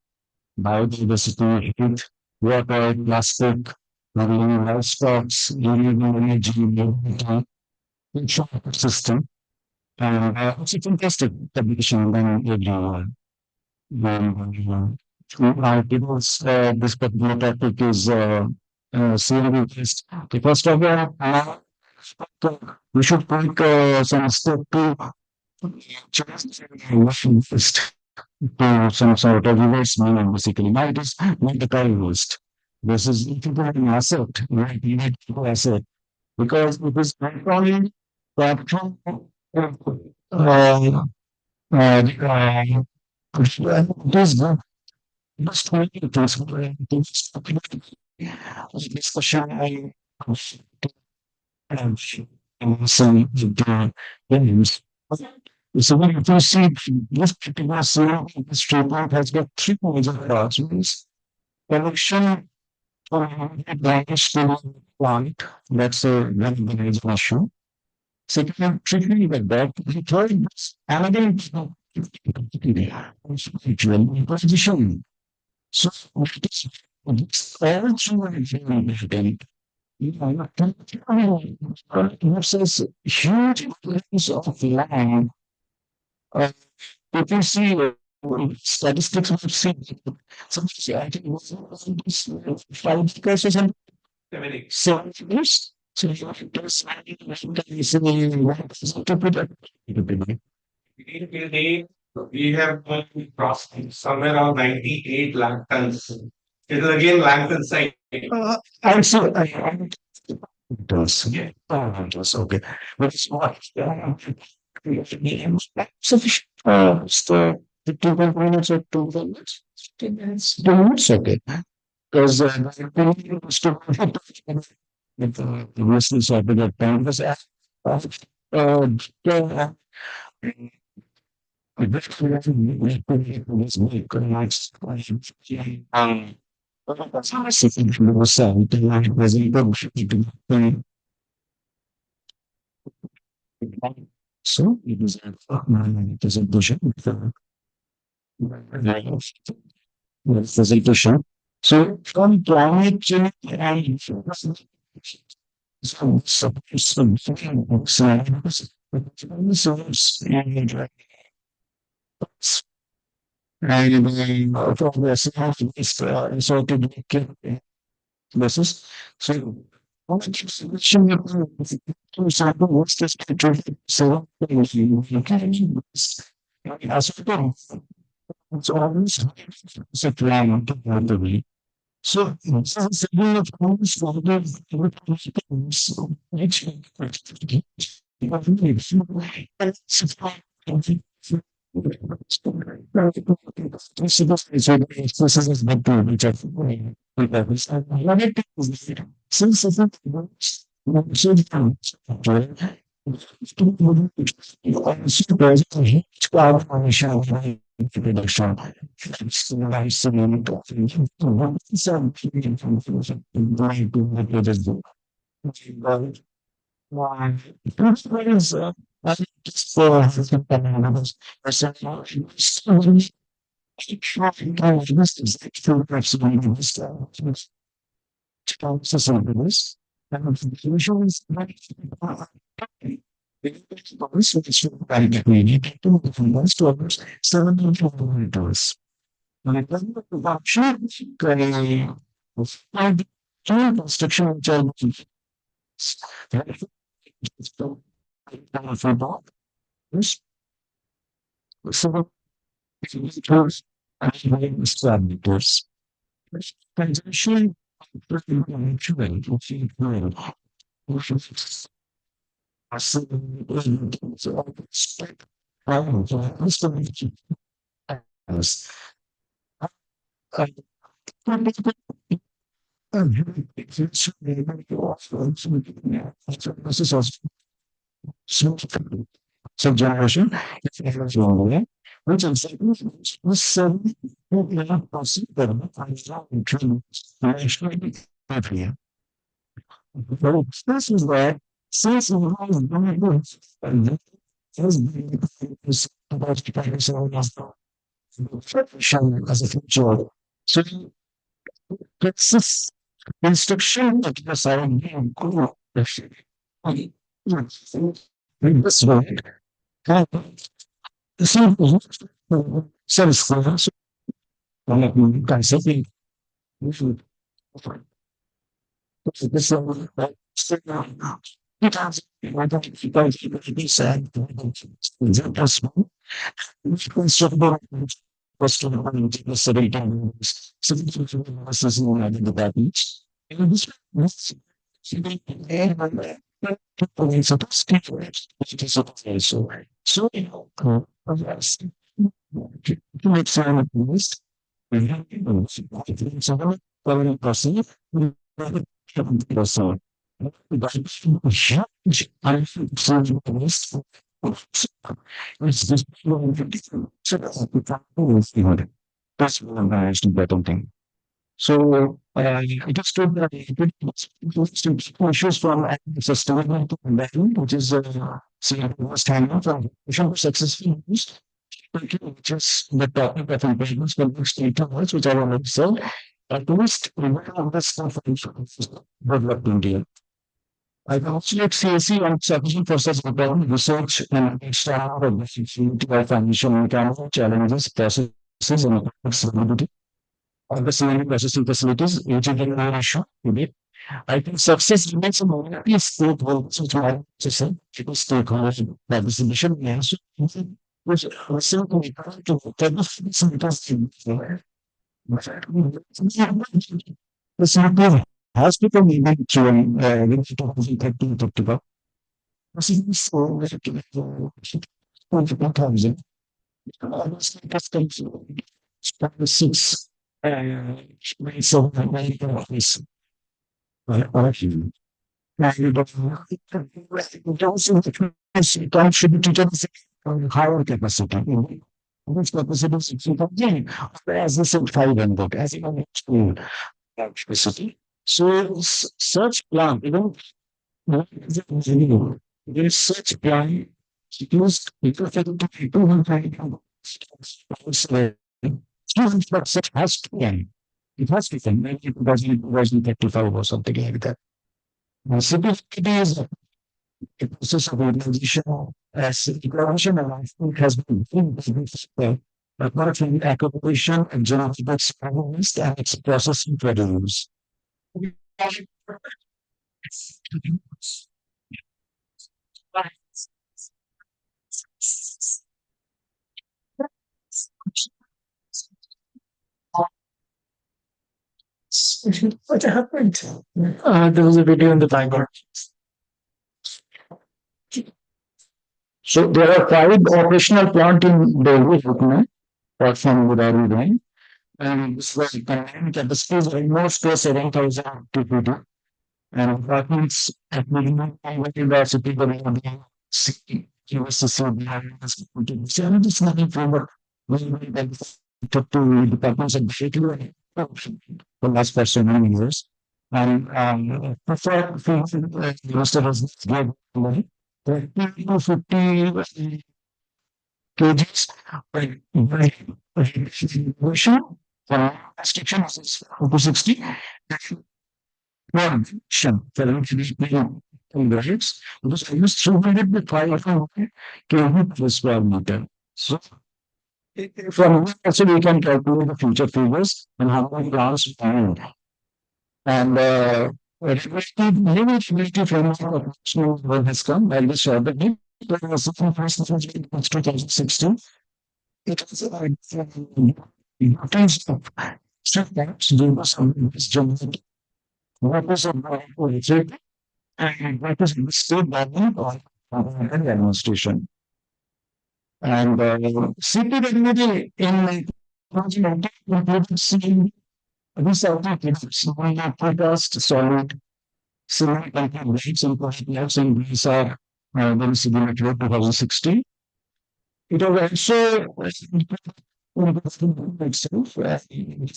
biodiversity, heat, water, plastic, marine livestock, renewable energy, mobility, system. And it's a fantastic publication than everyone. People's, this particular topic is CLV test. First of all, we should take some step to change list to some sort of reverse meaning, basically. Now it is not the current list. This is if you have an asset, right? You need to asset because it is not only that it is good. Just to make it discussion some games. So when you see this particular series, this treatment has got three major parts. Collection damage to plant, that's a very major issue. Second, treatment with that. The third, another position. So this all through and you know, versus huge areas of land. Uh, if you see statistics, we see some I think this 5 cases and 7 years. So you have to We have crossed somewhere around 98 lakh tons. It is again lakh ton site. also, I does. Yeah. Oh, it does. Okay. But it's not sufficient the 2 minutes or 2 minutes. 10 minutes. 2 minutes, okay. Because the with the listeners of the time was uh, uh, this was so it was a presentation presentation. So from climate change and some science and progress is sort of basis. So what solution to sample what's this picture so as it's always a plan to be. So second of course for the So, consumption so generation, which is was possible to but this is where since we have very good and has been about to pay so shown as a future. So let's just instruction that was our name cool. In this way, the simple satisfies concept we should this because I don't be sad possible constructive question the city times city is not the beach and this people in some states which is so so yes to make some of this we have so well person person but I some this it's just so that's what I'm better thing. So I just told that issues from sustainability investment, which is see most time of successful use. which is the topic of importance for the next 8 hours, which I want to observe, at least one of the stuff developed India. I consider CSE on sufficient process development, research, and external of financial mechanism challenges, processes, and flexibility of the CND processing facilities, which is an issue today. I think success remains a minority stakeholders, which I to say, people stakeholders participation, yes, which also to the sample has become even during 2013 talked about. This is 2000. Honestly, that's going to chapter 6. So, this. And those don't should be treated as a higher capacity. Which capacity is again, as I said, 500, as in school capacity. So, such plan, there's such plan, used people to people who but such has to end. It has to end. Maybe it wasn't 35 or something like that. Simplicity is a process of organization as equalization and I think has been apart from accumulation and genetic experiment and its processing revenues. What happened? There was a video in the background. So there are five operational plant in Delhi, apart from Budari Rain. And this was capacity is almost to 7,000 TPD. And apartments at minimum university, the city, USSR, and it's nothing from what we talk to departments at the the last for so many years. And prefer investor has given money. 30 to 50 kgs by restriction for restriction is up to 60. Restriction for grades because I use 300 with 5 kg per square meter. So from here also we can calculate the future figures and how many plants we need. And regulatory framework of national law has come by the short date. There was a first of 2016. It was importance of setbacks due to some generate what is a project and what is the state government or administration. And CP regulatory in 2019 included seeing this alternatives, podcast, solid, similar rates and projects and these are very similar to 2016. It was also itself for a single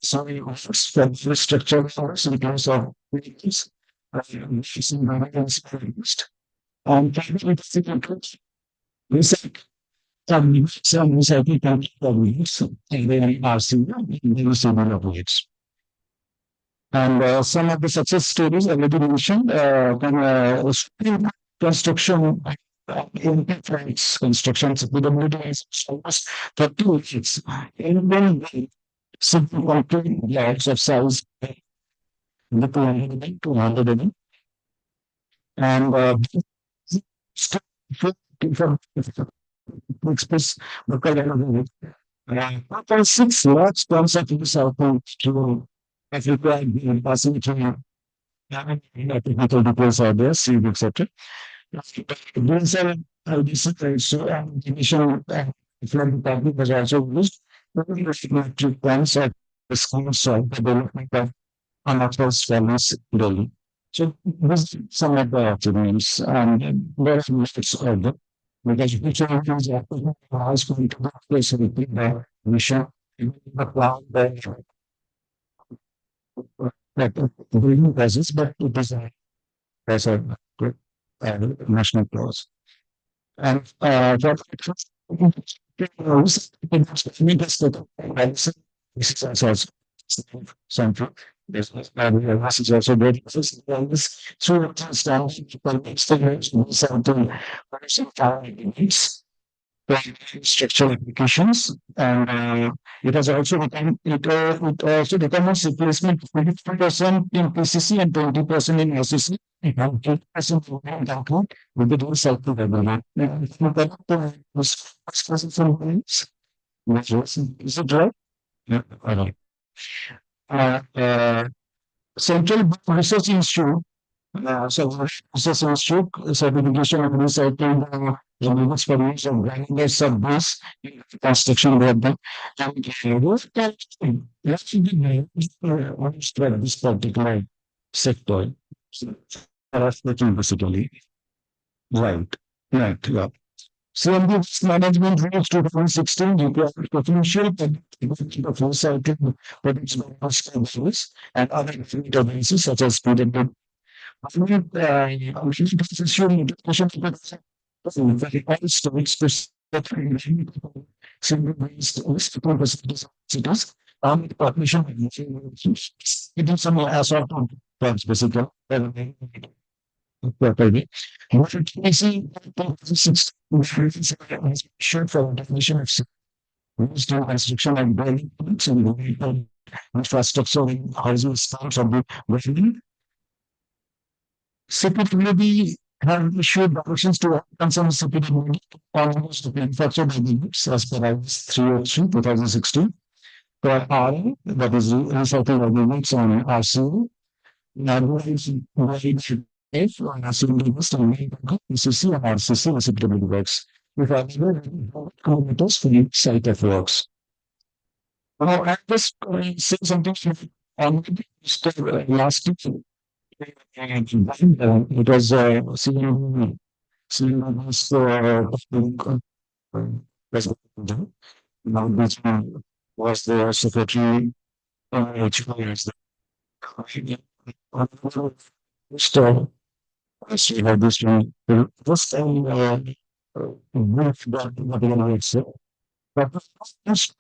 sorry offers for structure force in terms of rates using variance produced. Probably the research some recycling problems and then are similar rates. And some of the success stories already mentioned construction in different constructions PWD is almost 30 units. And then the simple concrete blocks of size the 200 and from express the color of it. 1.6 large tons of use output to as required in passing through technical details are there, seed, etc. These are decent ratio and initial flood department was also used. Regulatory plans are the schemes of development of unauthorized families daily. So this some of the achievements and there are mistakes of them because each of these is going to be place with the mission the cloud that the presence, but it is as a national clause. And what this is also central. This is also very so it is done something structural applications, and it has also become it also determines replacement 50% in PCC and 20% in SCC and 80% in concrete with the dual cycle development. Is it right? Yeah, I know. Uh, Central Research Institute, so Research Institute, certification of recycling renewables for use of granular sub-base in construction development. And what can let's understand this particular sector. That's basically right. Right. Yeah. CMB Risk Management Rules 2016 requires potential of recycling products by hospitals and other databases such as PWD. Very high storage specific single-based cities population it is some sort of terms basically properly. What we see sure for definition of used in construction and building and infrastructure in housing styles of the building. CPWD have issued directions to concern CPWD on use to be manufactured by the units as per IS 303 2016 for R, that is recycling of units on RCO. Now, if on assembly list and PCC and RCC reciprocity works. We have kilometers for each site of works. Now, at this say something on last week, it was seen as president. Now, this was the secretary, as the store. So, this one, this time, brief that what you know, it's but this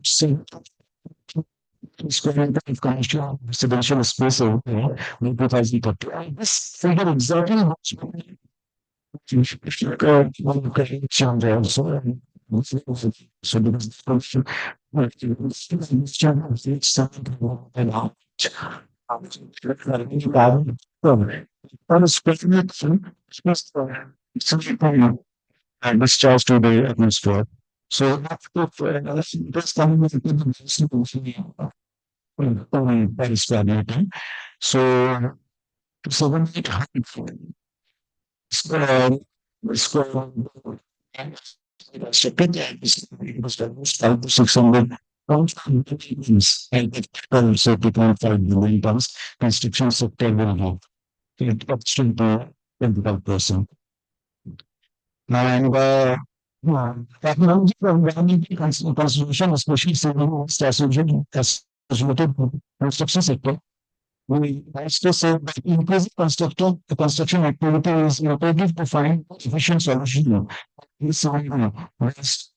say square of commercial residential space in 2030. This figure exactly what's one location there also. So because the function this channel is something and out. On a spectrum, something and discharge to the atmosphere. So that's time that is valuable. So 7,800 square square it was almost 5 to 600 pounds and so 2.5 million tons construction sector will have it up to the 25%. And technology for environmental conservation, especially civil associated with construction sector, we also say that increasing construction activity is imperative to find efficient solution. So, waste,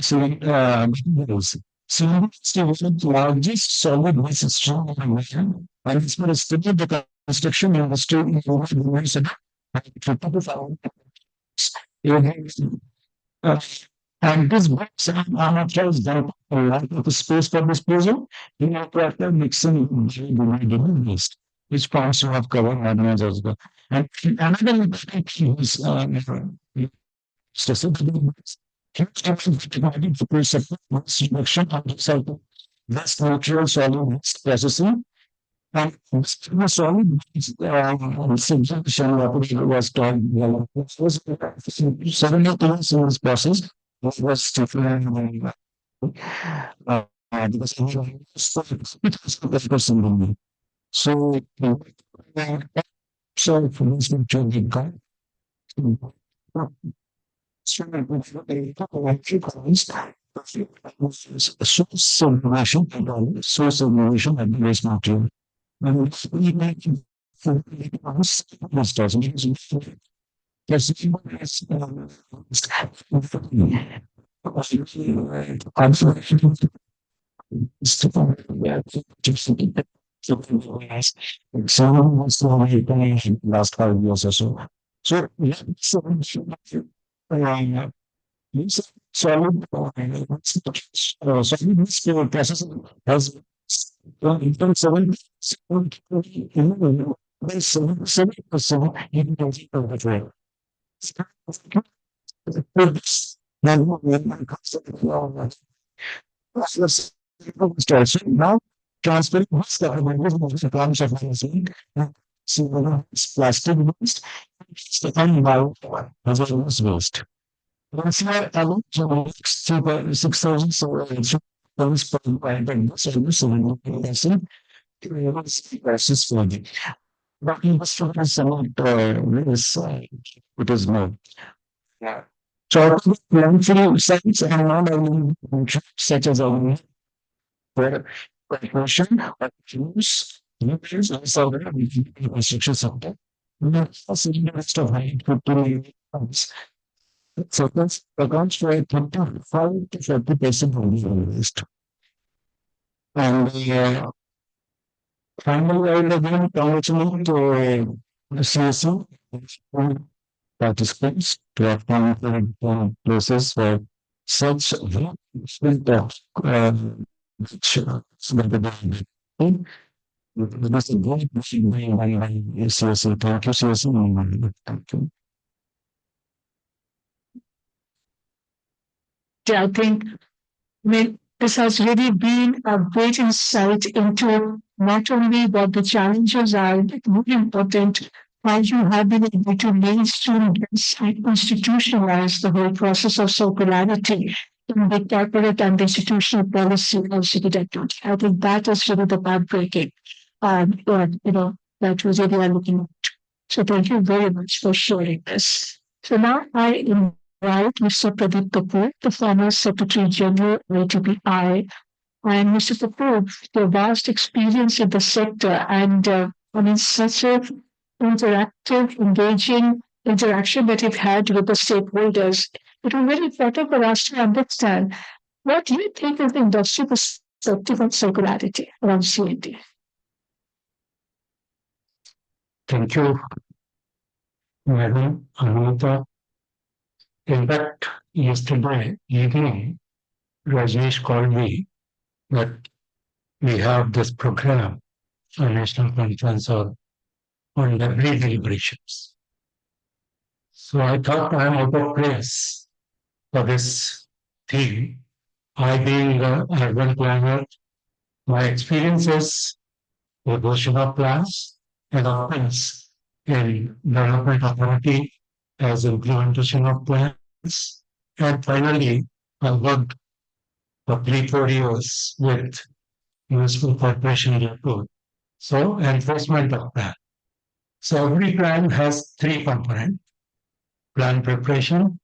materials. Civil is the largest solid waste stream in the nation, and it's been estimated the construction industry in over the years and 50 uh, and this brings unauthorized dump a lot of space for disposal in a proper mixing waste, which parts have covered organized as well. And another important thing is specifically huge technology to precept waste reduction and recycle waste natural solid waste processing. And solid substitution was done well. It was 70 in this process. It was Stephen because person. So, so for instance, to the guy, so source of innovation, source of innovation and waste material. And we make for masters last 5 years or so. So, yeah, solid, solid skill process has in terms of 7% in the now transferring this terms of using plastic waste and bio as well as waste. Once you are alone, so 6,000 tons per service versus for the but industrial is not it is more. Yeah. So landfill sites are not only such as our preparation or use, nutrients also there in the construction sector. Also in the rest of high tons. So that's accounts for 25 to 30% of the waste. And finally, I will again congratulate CSO participants to have come from places where such must avoid by CSO. Thank you, CSO. Thank you. Yeah, I think, I mean, this has really been a great insight into not only what the challenges are, but more important, how you have been able to mainstream this and institutionalize the whole process of circularity in the corporate and institutional policy of city. I think that is really the pathbreaking, that was really I'm looking at. So thank you very much for sharing this. So now I invite Mr. Pradeep Kapoor, the former Secretary General ITPI, and Mr. Kapoor, your vast experience in the sector and I mean such a interactive, engaging interaction that you've had with the stakeholders. It was very important for us to understand what do you think is the industry perspective on circularity around CND. Thank you, Madam Anamita. In fact, yesterday evening, Rajesh called me that we have this program, a national conference on deliberations. So I thought I'm out of place for this theme. I being an urban planner, my experience is promotion of plans and offense in development authority as implementation of plans. And finally, I worked for 3 4 years with municipal corporation report. So enforcement of plan. So every plan has 3 components: plan preparation,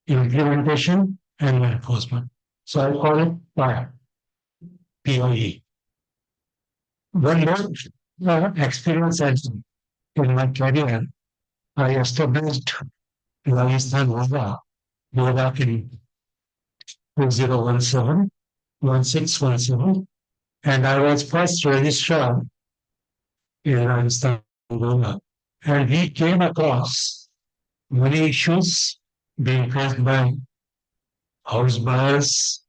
implementation, and enforcement. So I call it PIE. POE. One more experience in my career, I established Rajasthan way back in 2017, 1617, and I was first registrar in Rajasthan. And we came across many issues being faced by house buyers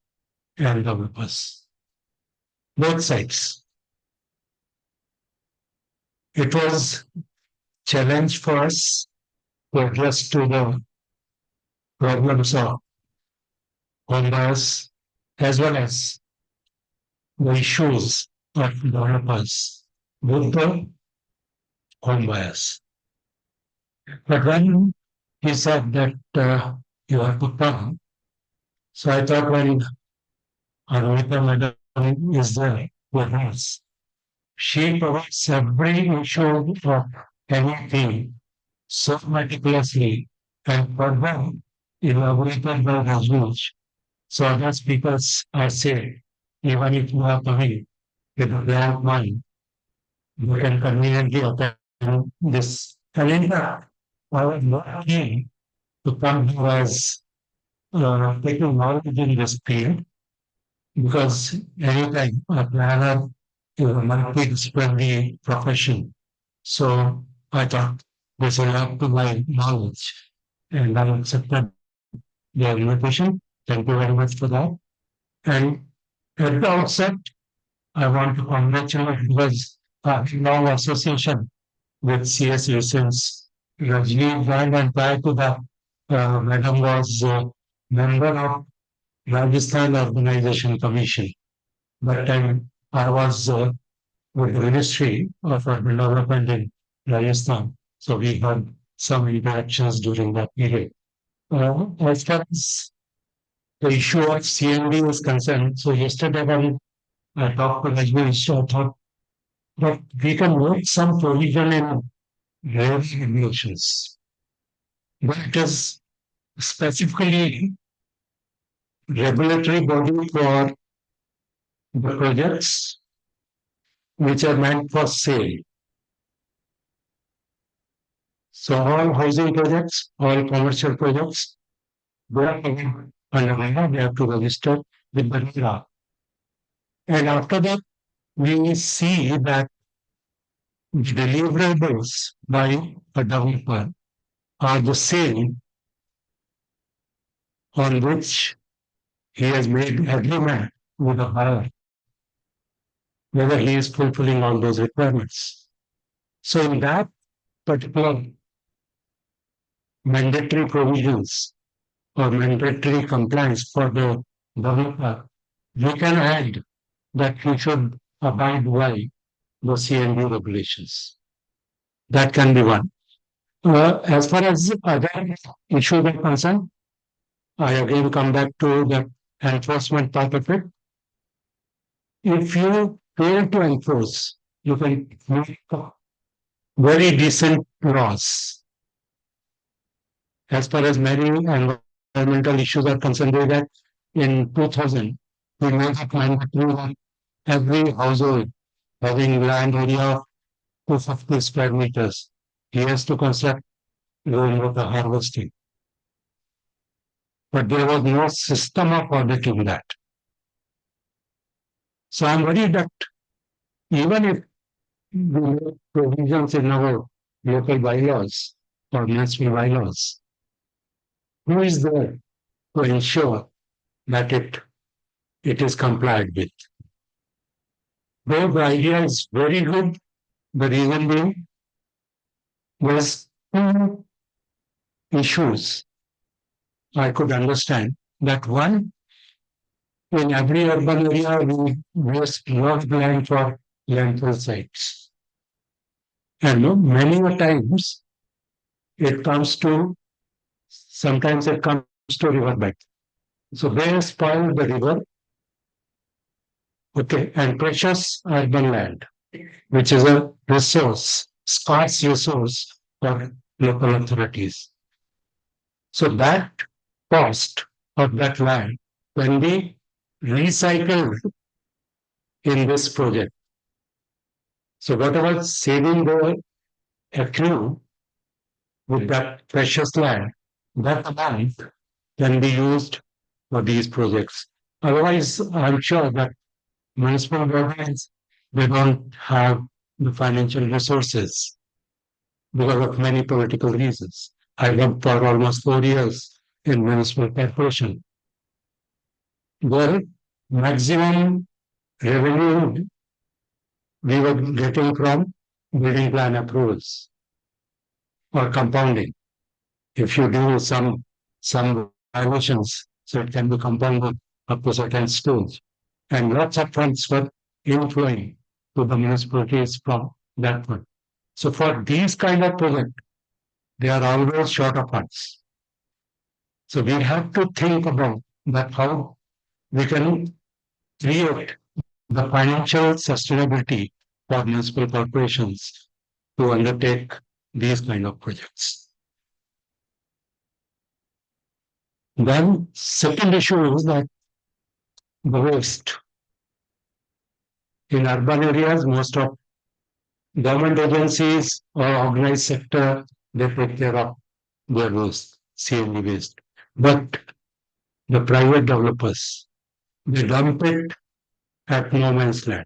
and developers, both sides. It was challenge for us to address to the problems of home buyers as well as the issues of developers, both the home buyers. But when he said that you have to come, so I thought when Anvita Madam is there with us, she provides every issue of anything so meticulously and further elaborated by Rajneesh. So that's because I say, even if you are coming with a blank mind, you can conveniently attend this. And in fact, I was not keen to come here as taking knowledge in this field because anytime a planner is a multidisciplinary profession. So I thought this will add to my knowledge and I accepted the invitation. Thank you very much for that. And at the outset, I want to congratulate because a long association with CSU since Rajni joined and prior to that, Madam was member of Rajasthan Organization Commission. That time I was with the Ministry of Urban Development in Rajasthan. So we had some interactions during that period. As far as the issue of CMD is concerned, so yesterday when I talked to Rajni, I thought that we can make some provision in regulations. That is specifically regulatory body for the projects which are meant for sale. So all housing projects, all commercial projects, they are under RERA, they have to register with the RERA. And after that, we see that deliverables by a developer are the same on which he has made agreement with the buyer, whether he is fulfilling all those requirements. So in that particular mandatory provisions or mandatory compliance for the developer, we can add that he should abide by the CND regulations. That can be one. As far as other issues are concerned, I again come back to the enforcement part of it. If you fail to enforce, you can make very decent laws. As far as many environmental issues are concerned, that in 2000, we made it mandatory that every household having land area of 250 square meters, he has to construct rainwater harvesting. But there was no system of auditing that. So I'm worried that even if we make provisions in our local bylaws or municipal bylaws, who is there to ensure that it is complied with? Though the idea is very good, the reason being was two issues I could understand. That one, in every urban area, we waste lot of land for landfill sites. And many a times it comes to, sometimes it comes to riverbed. So they spoil the river, okay, and precious urban land, which is a resource, scarce resource for local authorities. So that cost of that land can be recycled in this project. So whatever saving they accrue with that precious land, that amount can be used for these projects. Otherwise, I'm sure that municipal governments, they don't have the financial resources because of many political reasons. I worked for almost 4 years in municipal corporation. Where maximum revenue we were getting from building plan approvals or compounding. If you do some violations, so it can be compounded up to certain stage. And lots of funds were inflowing to the municipalities from that one. So for these kind of projects, they are always short of funds. So we have to think about that how we can create the financial sustainability for municipal corporations to undertake these kind of projects. Then second issue is that the waste. In urban areas, most of government agencies or organized sector, they take care of their waste, CND waste. But the private developers, they dump it at no man's land.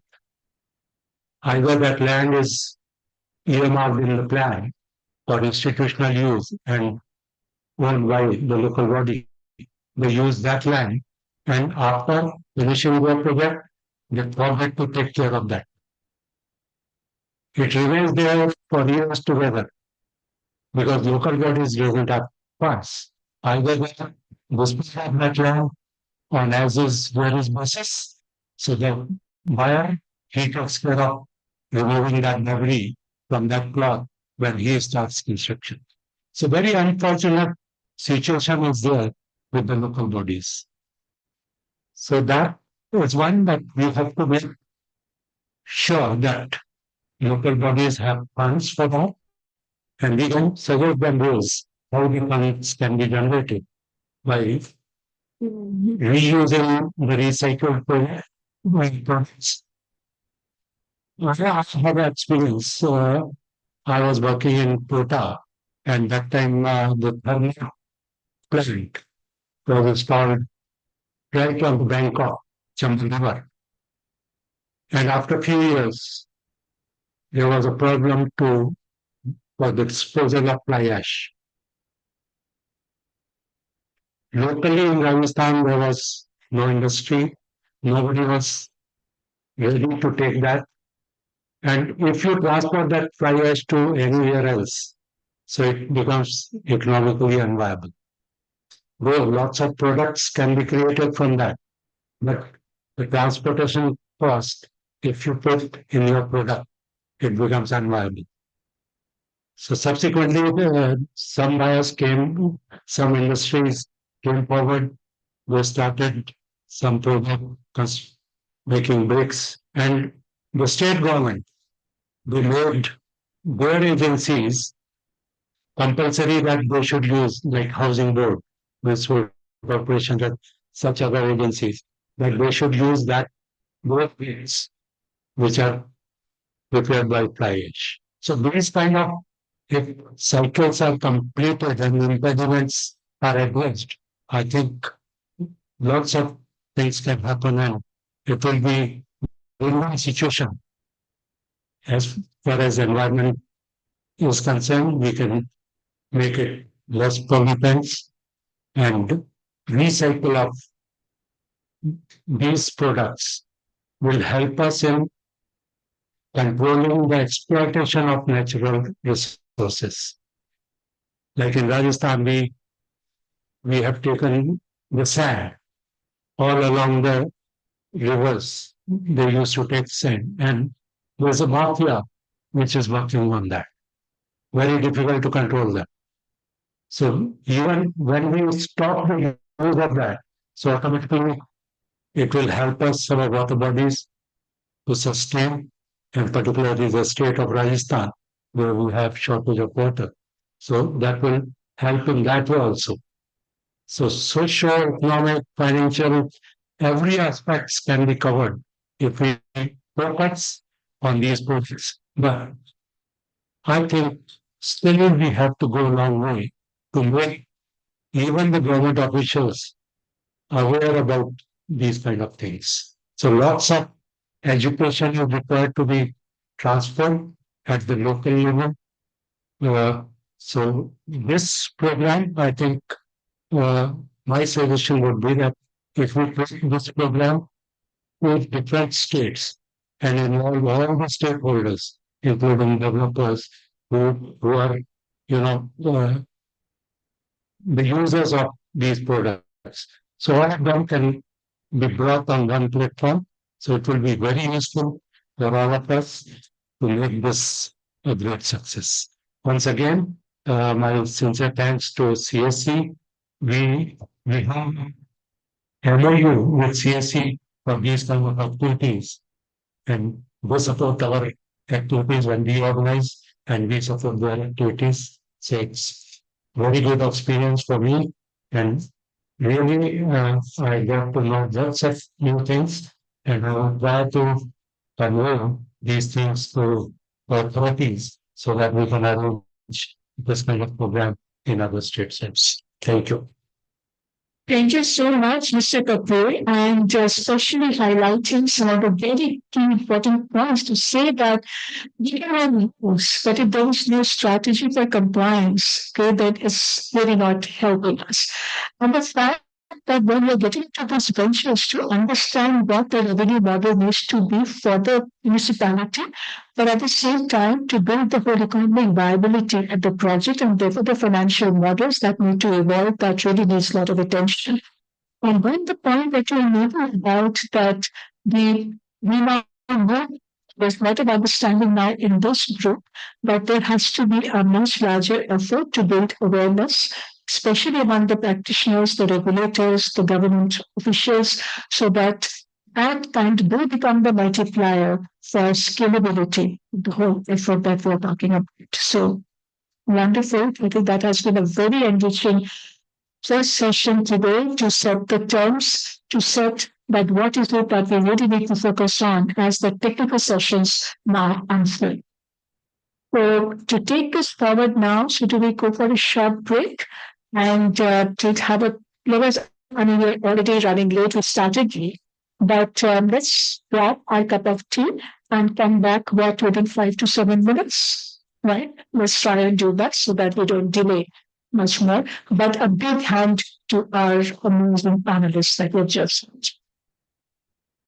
Either that land is earmarked in the plan for institutional use and owned by the local body. They use that land, and after finishing their project, they forget to take care of that. It remains there for years together because local bodies doesn't have funds. Either they dispose of that land on as is where is basis, so the buyer he takes care of removing that debris from that plot when he starts construction. So very unfortunate situation is there with the local bodies. So that is one that we have to make sure that local bodies have funds for that, and we can suggest them ways how the funds can be generated by reusing the recycled products. I had experience. I was working in Kota, and that time the thermal plant was installed right on the bank of Chambal River. And after a few years, there was a problem for the disposal of fly ash. Locally in Rajasthan, there was no industry. Nobody was ready to take that. And if you transport that fly ash to anywhere else, so it becomes economically unviable. Though lots of products can be created from that, but the transportation cost, if you put in your product, it becomes unviable. So subsequently, some buyers came, some industries came forward. They started some project making bricks, and the state government they made their agencies compulsory that they should use, like housing board, municipal corporation, that such other agencies, that they should use that those bricks which are prepared by fly ash. So these kind of if cycles are completed and impediments are addressed, I think lots of things can happen and it will be win-win situation. As far as environment is concerned, we can make it less pollutants and recycle of these products will help us in controlling the exploitation of natural resources. Like in Rajasthan, we have taken the sand all along the rivers. They used to take sand, and there's a mafia which is working on that. Very difficult to control that. So even when we stop the use of that, so automatically it will help us, our water bodies, to sustain, and particularly the state of Rajasthan, where we have shortage of water. So that will help in that way also. So social, economic, financial, every aspects can be covered if we focus on these projects. But I think still we have to go a long way to make even the government officials aware about these kind of things. So lots of education is required to be transferred at the local level. So this program, I think, my suggestion would be that if we take this program with different states and involve all the stakeholders, including developers who are, you know, the users of these products. So all of them can be brought on one platform. So it will be very useful for all of us to make this a great success. Once again, my sincere thanks to CSC. We have MOU with CSC for these kind of activities, and they support our activities when we organize, and we support their activities. So it's very good experience for me, and really I got to know lots of new things, and I will try to convey these things to authorities so that we can arrange this kind of program in our state sense. Thank you. Thank you so much, Mr. Kapoor, and especially highlighting some of the very key important points to say that we can have rules, but if there is no strategy for compliance, okay, that is really not helping us. And the fact that when we're getting into these ventures to understand what the revenue model needs to be for the municipality, but at the same time to build the whole economic viability at the project and therefore the financial models that need to evolve, that really needs a lot of attention. And when the point that you made about that we now know there's a lot of understanding now in this group, but there has to be a much larger effort to build awareness, especially among the practitioners, the regulators, the government officials, so that that kind will become the multiplier for scalability, the whole effort that we're talking about. So wonderful. I think that has been a very enriching first session today to set the terms, to set that what is it that we really need to focus on as the technical sessions now unfold. So to take this forward now, so do we go for a short break and to have a, I mean, we're already running late, we started late, but let's grab our cup of tea and come back what within 5 to 7 minutes, right? Let's try and do that so that we don't delay much more. But a big hand to our amazing panelists that were just